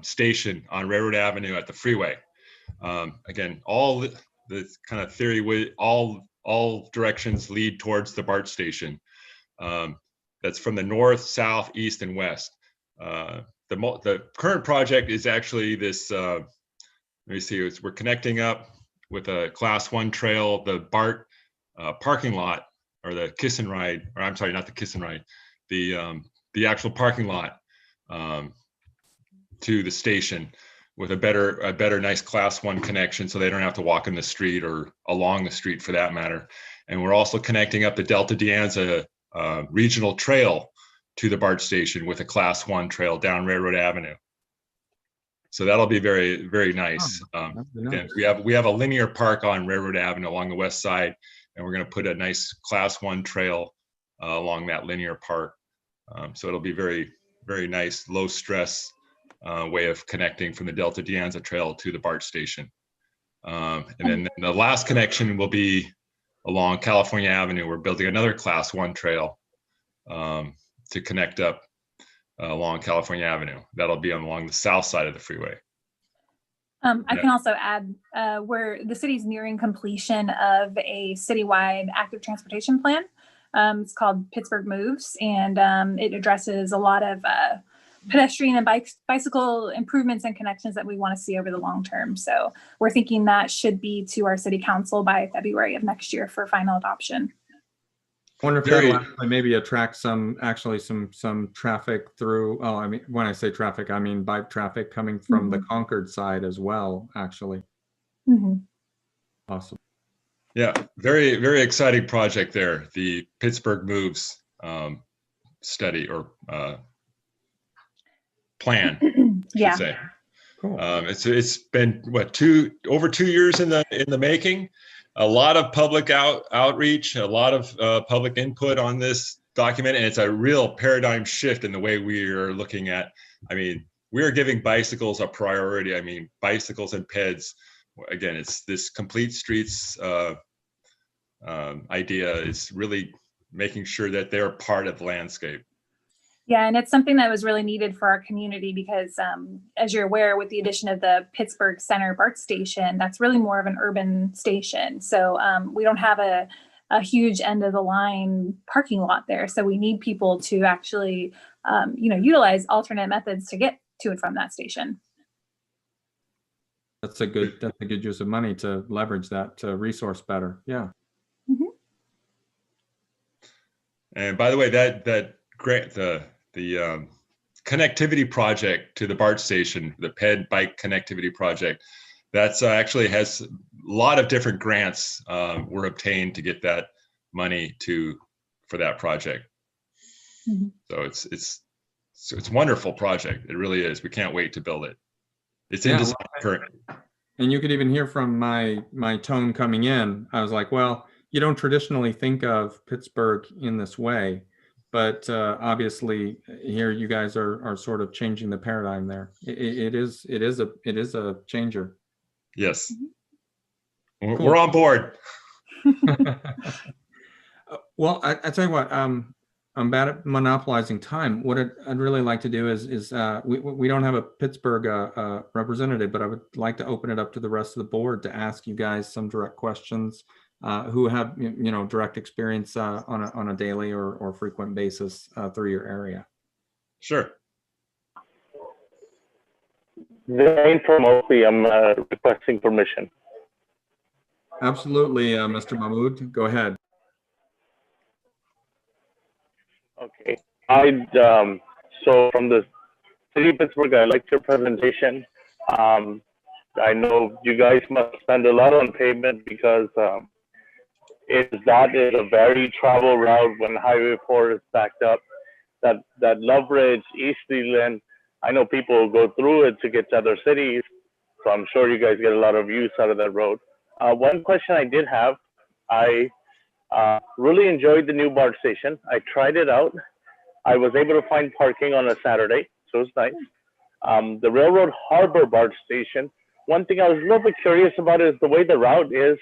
station on Railroad Avenue at the freeway. Again, all the kind of theory with all directions lead towards the BART station. That's from the north, south, east, and west. The current project is actually this. Let me see. We're connecting up with a Class 1 trail, the BART parking lot, or the kiss and ride, or I'm sorry, not the kiss and ride, the actual parking lot to the station with a better nice Class 1 connection, so they don't have to walk in the street or along the street for that matter. And we're also connecting up the Delta De Anza regional trail to the BART station with a Class 1 trail down Railroad Avenue. So that'll be very, very nice. Again, we have a linear park on Railroad Avenue along the west side, and we're going to put a nice Class 1 trail along that linear park. So it'll be very, very nice, low stress way of connecting from the Delta De Anza trail to the BART station. And then the last connection will be along California Avenue. We're building another Class 1 trail to connect up along California Avenue. That'll be along the south side of the freeway. I can also add where the city's nearing completion of a citywide active transportation plan. It's called Pittsburgh Moves, and it addresses a lot of pedestrian and bicycle improvements and connections that we want to see over the long term. So we're thinking that should be to our city council by February of next year for final adoption. I wonder if that'll actually maybe attract some traffic through. Oh, I mean, when I say traffic, I mean bike traffic coming from the Concord side as well, actually. Awesome. Yeah, very, very exciting project there. The Pittsburgh Moves study or plan, I should say. Cool. It's been over 2 years in the making. A lot of public outreach, a lot of public input on this document, and it's a real paradigm shift in the way we are looking at. I mean, we are giving bicycles a priority. I mean, bicycles and peds, again, it's this complete streets idea is really making sure that they're part of the landscape. Yeah, and it's something that was really needed for our community because, as you're aware, with the addition of the Pittsburgh Center BART station, that's really more of an urban station. So we don't have a huge end of the line parking lot there. So we need people to actually, utilize alternate methods to get to and from that station. That's a good use of money to leverage that resource better. Yeah. Mm-hmm. And by the way, that grant, the connectivity project to the BART station, the PED bike connectivity project, that's actually has a lot of different grants were obtained to get that money for that project. Mm-hmm. So it's a wonderful project. It really is. We can't wait to build it. It's in design currently. And you could even hear from my tone coming in. I was like, well, you don't traditionally think of Pittsburgh in this way, but obviously here you guys are sort of changing the paradigm there. It is a changer. Yes. Cool. We're on board. Well, I tell you what, I'm bad at monopolizing time. What I'd really like to do is we don't have a Pittsburgh representative, but I would like to open it up to the rest of the board to ask you guys some direct questions who have direct experience on a daily or frequent basis through your area. Sure. Very informally, I'm requesting permission. Absolutely, Mr. Mahmood, go ahead. Okay. So from the city of Pittsburgh, I liked your presentation. I know you guys must spend a lot on pavement because that is a very travel route when Highway 4 is backed up. That Love Ridge, East Leland, I know people go through it to get to other cities, so I'm sure you guys get a lot of use out of that road. One question I did have, I really enjoyed the new BART station. I tried it out. I was able to find parking on a Saturday, so it's nice. The Railroad Harbor BART station, one thing I was a little bit curious about is the way the route is.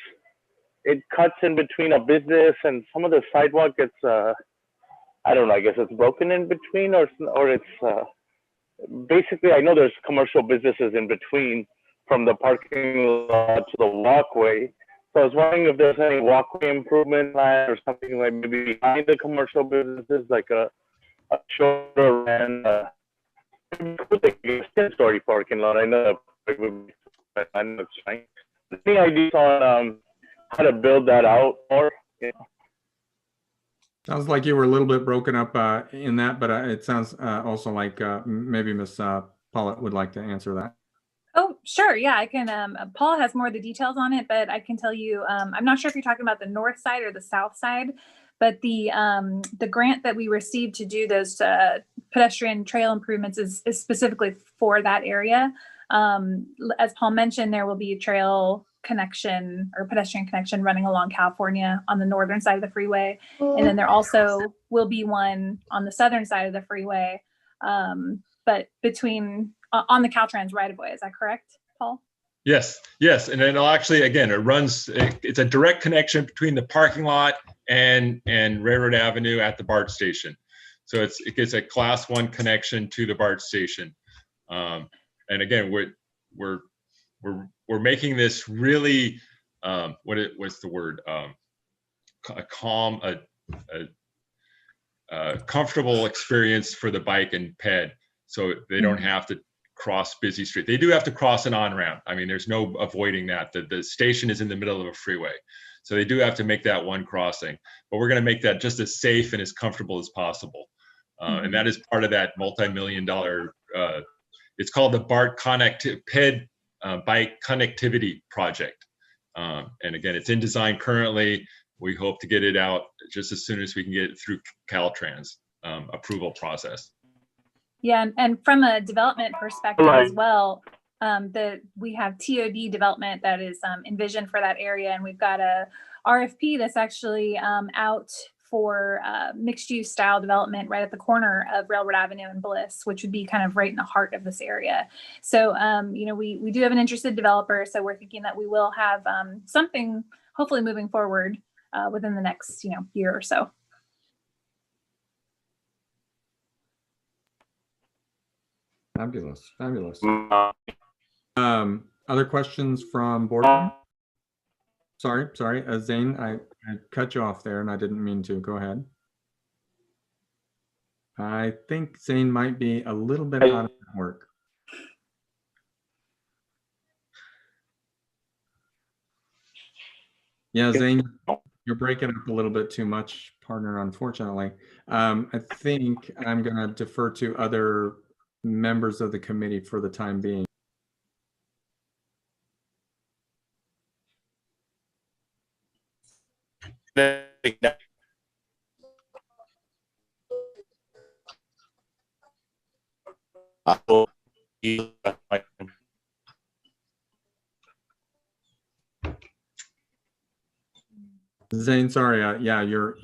It cuts in between a business and some of the sidewalk gets, I don't know, I guess it's broken in between or it's, basically I know there's commercial businesses in between from the parking lot to the walkway. So I was wondering if there's any walkway improvement plan or something like maybe behind the commercial businesses, like a shorter and a 10-story parking lot. I know it's fine. Any ideas on how to build that out more? Yeah. Sounds like you were a little bit broken up in that, but it sounds also like maybe Ms. Pollitt would like to answer that. Oh, sure. Yeah, I can. Paul has more of the details on it, but I can tell you, I'm not sure if you're talking about the north side or the south side, but the grant that we received to do those pedestrian trail improvements is specifically for that area. As Paul mentioned, there will be a trail connection or pedestrian connection running along California on the northern side of the freeway. And then there also will be one on the southern side of the freeway, but on the Caltrans right of way. Is that correct, Paul? Yes. And then it'll actually, again, it's a direct connection between the parking lot and Railroad Avenue at the BART station. So it gets a class 1 connection to the BART station. And again, we're making this really what's the word, a calm, a comfortable experience for the bike and ped, so they don't have to cross busy street. They do have to cross an on-ramp. I mean, there's no avoiding that. The station is in the middle of a freeway, so they do have to make that one crossing, but we're going to make that just as safe and as comfortable as possible. And that is part of that multi-million-dollar, it's called the BART PED bike connectivity project. And again, it's in design currently. We hope to get it out just as soon as we can get it through Caltrans approval process. Yeah, and from a development perspective as well, we have TOD development that is envisioned for that area, and we've got a RFP that's actually out for mixed-use style development right at the corner of Railroad Avenue and Bliss, which would be kind of right in the heart of this area. So, we do have an interested developer, so we're thinking that we will have something hopefully moving forward within the next, year or so. Fabulous, fabulous. Other questions from board? Sorry, Zane, I cut you off there and I didn't mean to. Go ahead. I think Zane might be a little bit out of network. Yeah, Zane, you're breaking up a little bit too much, partner, unfortunately. I think I'm going to defer to other members of the committee for the time being. Zane, sorry. Yeah, you're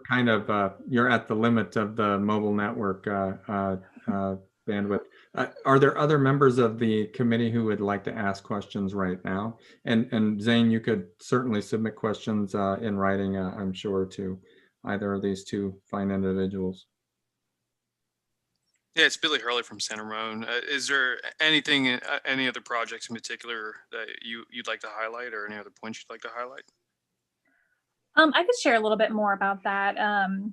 kind of you're at the limit of the mobile network bandwidth. Are there other members of the committee who would like to ask questions right now? And Zane, you could certainly submit questions in writing, I'm sure, to either of these two fine individuals. Yeah, it's Billy Hurley from Santa Ramon. Is there anything, any other projects in particular that you'd like to highlight, or any other points you'd like to highlight? I could share a little bit more about that.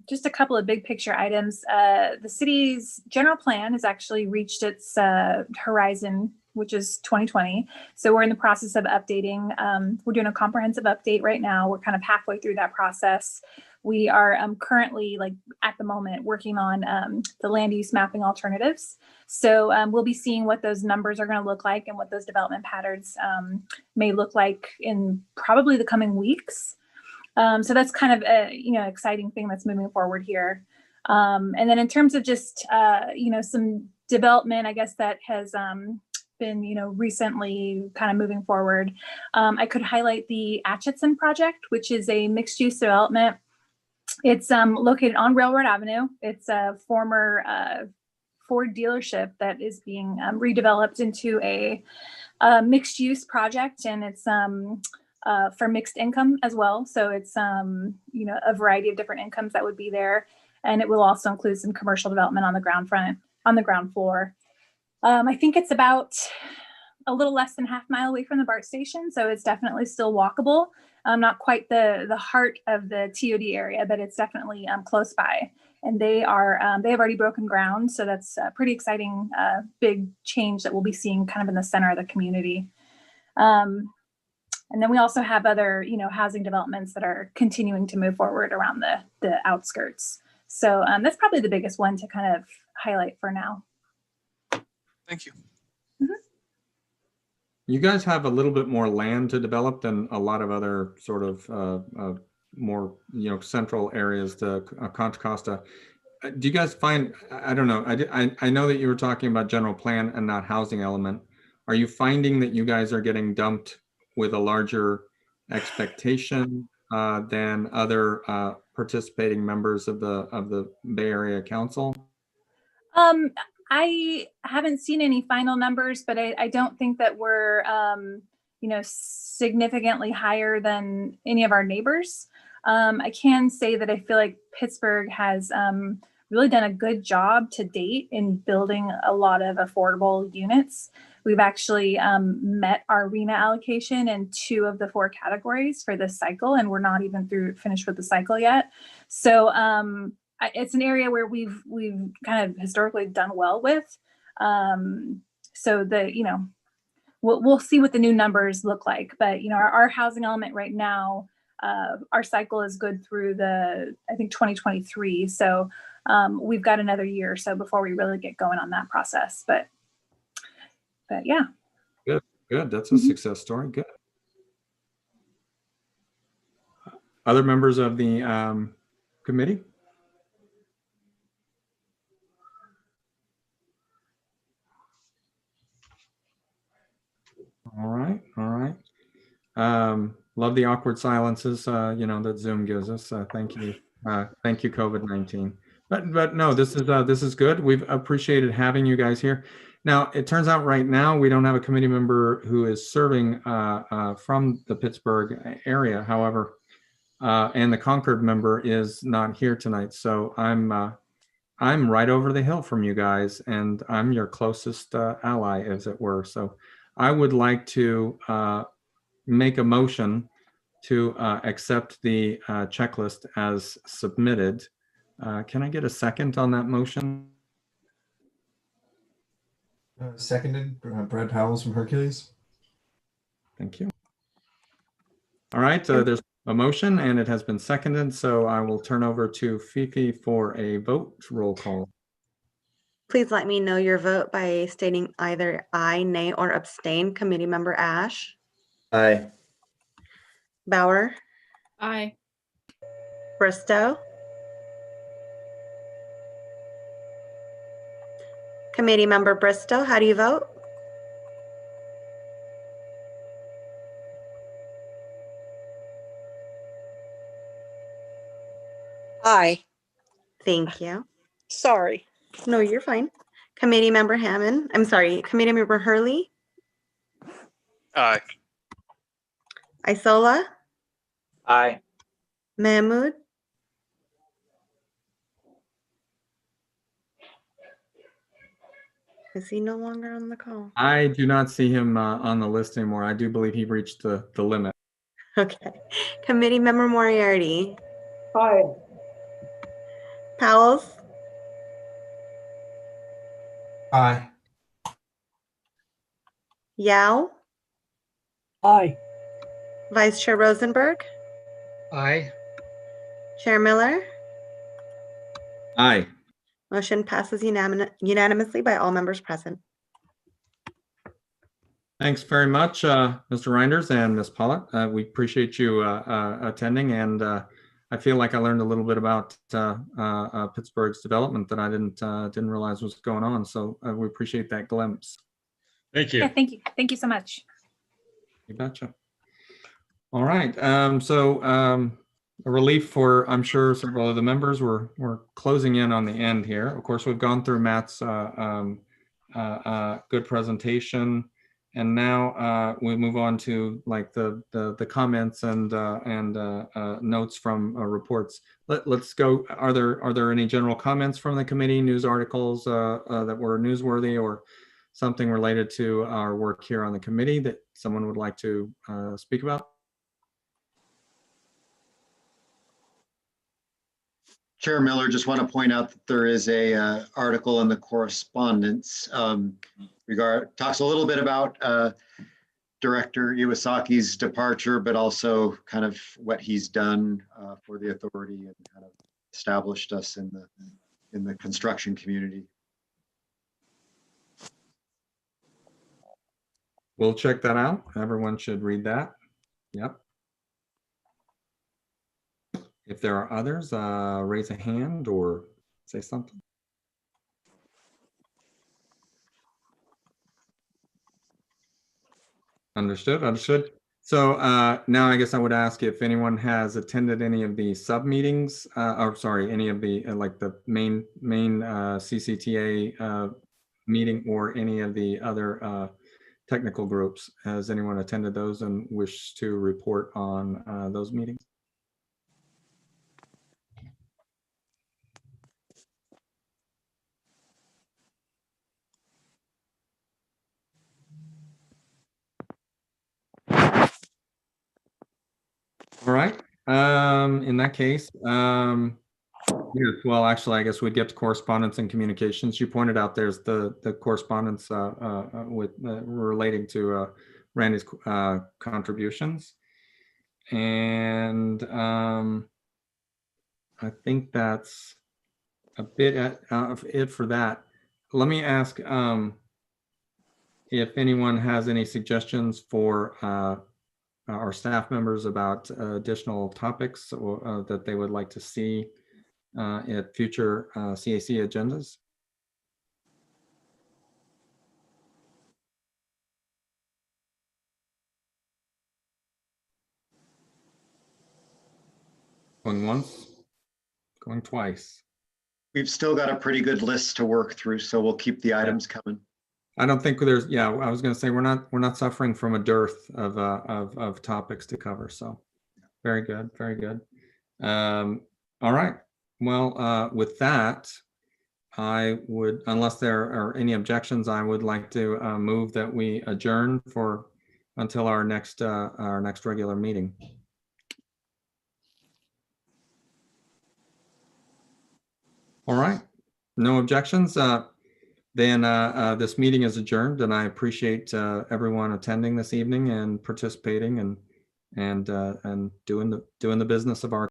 Just a couple of big picture items. The city's general plan has actually reached its horizon, which is 2020. So we're in the process of updating. We're doing a comprehensive update right now. We're kind of halfway through that process. We are currently, at the moment, working on the land use mapping alternatives. So we'll be seeing what those numbers are going to look like and what those development patterns may look like in probably the coming weeks. So that's kind of a exciting thing that's moving forward here. And then in terms of just some development, I guess that has been recently kind of moving forward. I could highlight the Atchison project, which is a mixed use development. It's located on Railroad Avenue. It's a former Ford dealership that is being redeveloped into a mixed use project, and it's for mixed income as well. So it's, a variety of different incomes that would be there. And it will also include some commercial development on the ground floor. I think it's about a little less than half mile away from the BART station. So it's definitely still walkable. Not quite the heart of the TOD area, but it's definitely close by. And they have already broken ground. So that's a pretty exciting, big change that we'll be seeing kind of in the center of the community. And then we also have other, housing developments that are continuing to move forward around the outskirts. So that's probably the biggest one to kind of highlight for now. Thank you. Mm-hmm. You guys have a little bit more land to develop than a lot of other sort of more, central areas to Contra Costa. Do you guys find, I don't know, I know that you were talking about general plan and not housing element. Are you finding that you guys are getting dumped with a larger expectation than other participating members of the Bay Area Council? I haven't seen any final numbers, but I don't think that we're, significantly higher than any of our neighbors. I can say that I feel like Pittsburgh has really done a good job to date in building a lot of affordable units. We've actually met our RENA allocation in 2 of the 4 categories for this cycle, and we're not even finished with the cycle yet. So it's an area where we've kind of historically done well with. So we'll see what the new numbers look like. But our housing element right now, our cycle is good through I think 2023. So we've got another year or so before we really get going on that process. But yeah. Good. That's a success story. Good. Other members of the committee? All right. love the awkward silences, that Zoom gives us. Thank you. Thank you, COVID-19. But no, this is good. We've appreciated having you guys here. Now, it turns out right now we don't have a committee member who is serving from the Pittsburgh area. However, and the Concord member is not here tonight. So I'm right over the hill from you guys, and I'm your closest ally, as it were. So I would like to make a motion to accept the checklist as submitted. Can I get a second on that motion? Seconded, Brad Powell's from Hercules. Thank you. All right, there's a motion and it has been seconded, so I will turn over to Fifi for a vote roll call. Please let me know your vote by stating either aye, nay, or abstain. Committee member Ash, Aye. Bauer, Aye. Bristow, committee member Bristow, how do you vote? Aye. Thank you. Sorry. No, you're fine. Committee member Hammond, I'm sorry, committee member Hurley, Aye. Isola, Aye. Mahmood, is he no longer on the call? I do not see him on the list anymore. I do believe he reached the limit. Okay. Committee member Moriarty, Aye. Powell's, Aye. Yao, Aye. Vice Chair Rosenberg, Aye. Chair Miller. Aye. Motion passes unanimously by all members present. Thanks very much, Mr. Reinders and Ms. Pollock. We appreciate you attending, and I feel like I learned a little bit about Pittsburgh's development that I didn't realize was going on. So we appreciate that glimpse. Thank you. Yeah, thank you. Thank you so much. You betcha. All right. A relief for, I'm sure, several of the members. We're closing in on the end here. Of course, we've gone through Matt's good presentation, and now we move on to like the comments and notes from reports. Let's go. Are there any general comments from the committee, news articles that were newsworthy, or something related to our work here on the committee that someone would like to speak about? Chair Miller, just want to point out that there is a article in the correspondence talks a little bit about Director Iwasaki's departure, but also kind of what he's done for the authority and kind of established us in the construction community. We'll check that out. Everyone should read that. Yep. If there are others, raise a hand or say something. Understood. So now I guess I would ask if anyone has attended any of the sub meetings, or sorry, any of the like the main CCTA meeting or any of the other technical groups. Has anyone attended those and wish to report on those meetings? All right. In that case, yes, well, actually, I guess we'd get to correspondence and communications. You pointed out there's the correspondence with relating to Randy's contributions, and I think that's a bit of it for that. Let me ask if anyone has any suggestions for our staff members about additional topics or, that they would like to see at future CAC agendas. Going once, going twice. We've still got a pretty good list to work through, so we'll keep the items coming. I don't think there's, yeah, I was going to say, we're not suffering from a dearth of topics to cover. So very good, very good. All right. Well, with that, I would, unless there are any objections, I would like to move that we adjourn for until our next regular meeting. All right. No objections. Then this meeting is adjourned, and I appreciate everyone attending this evening and participating and doing the business of our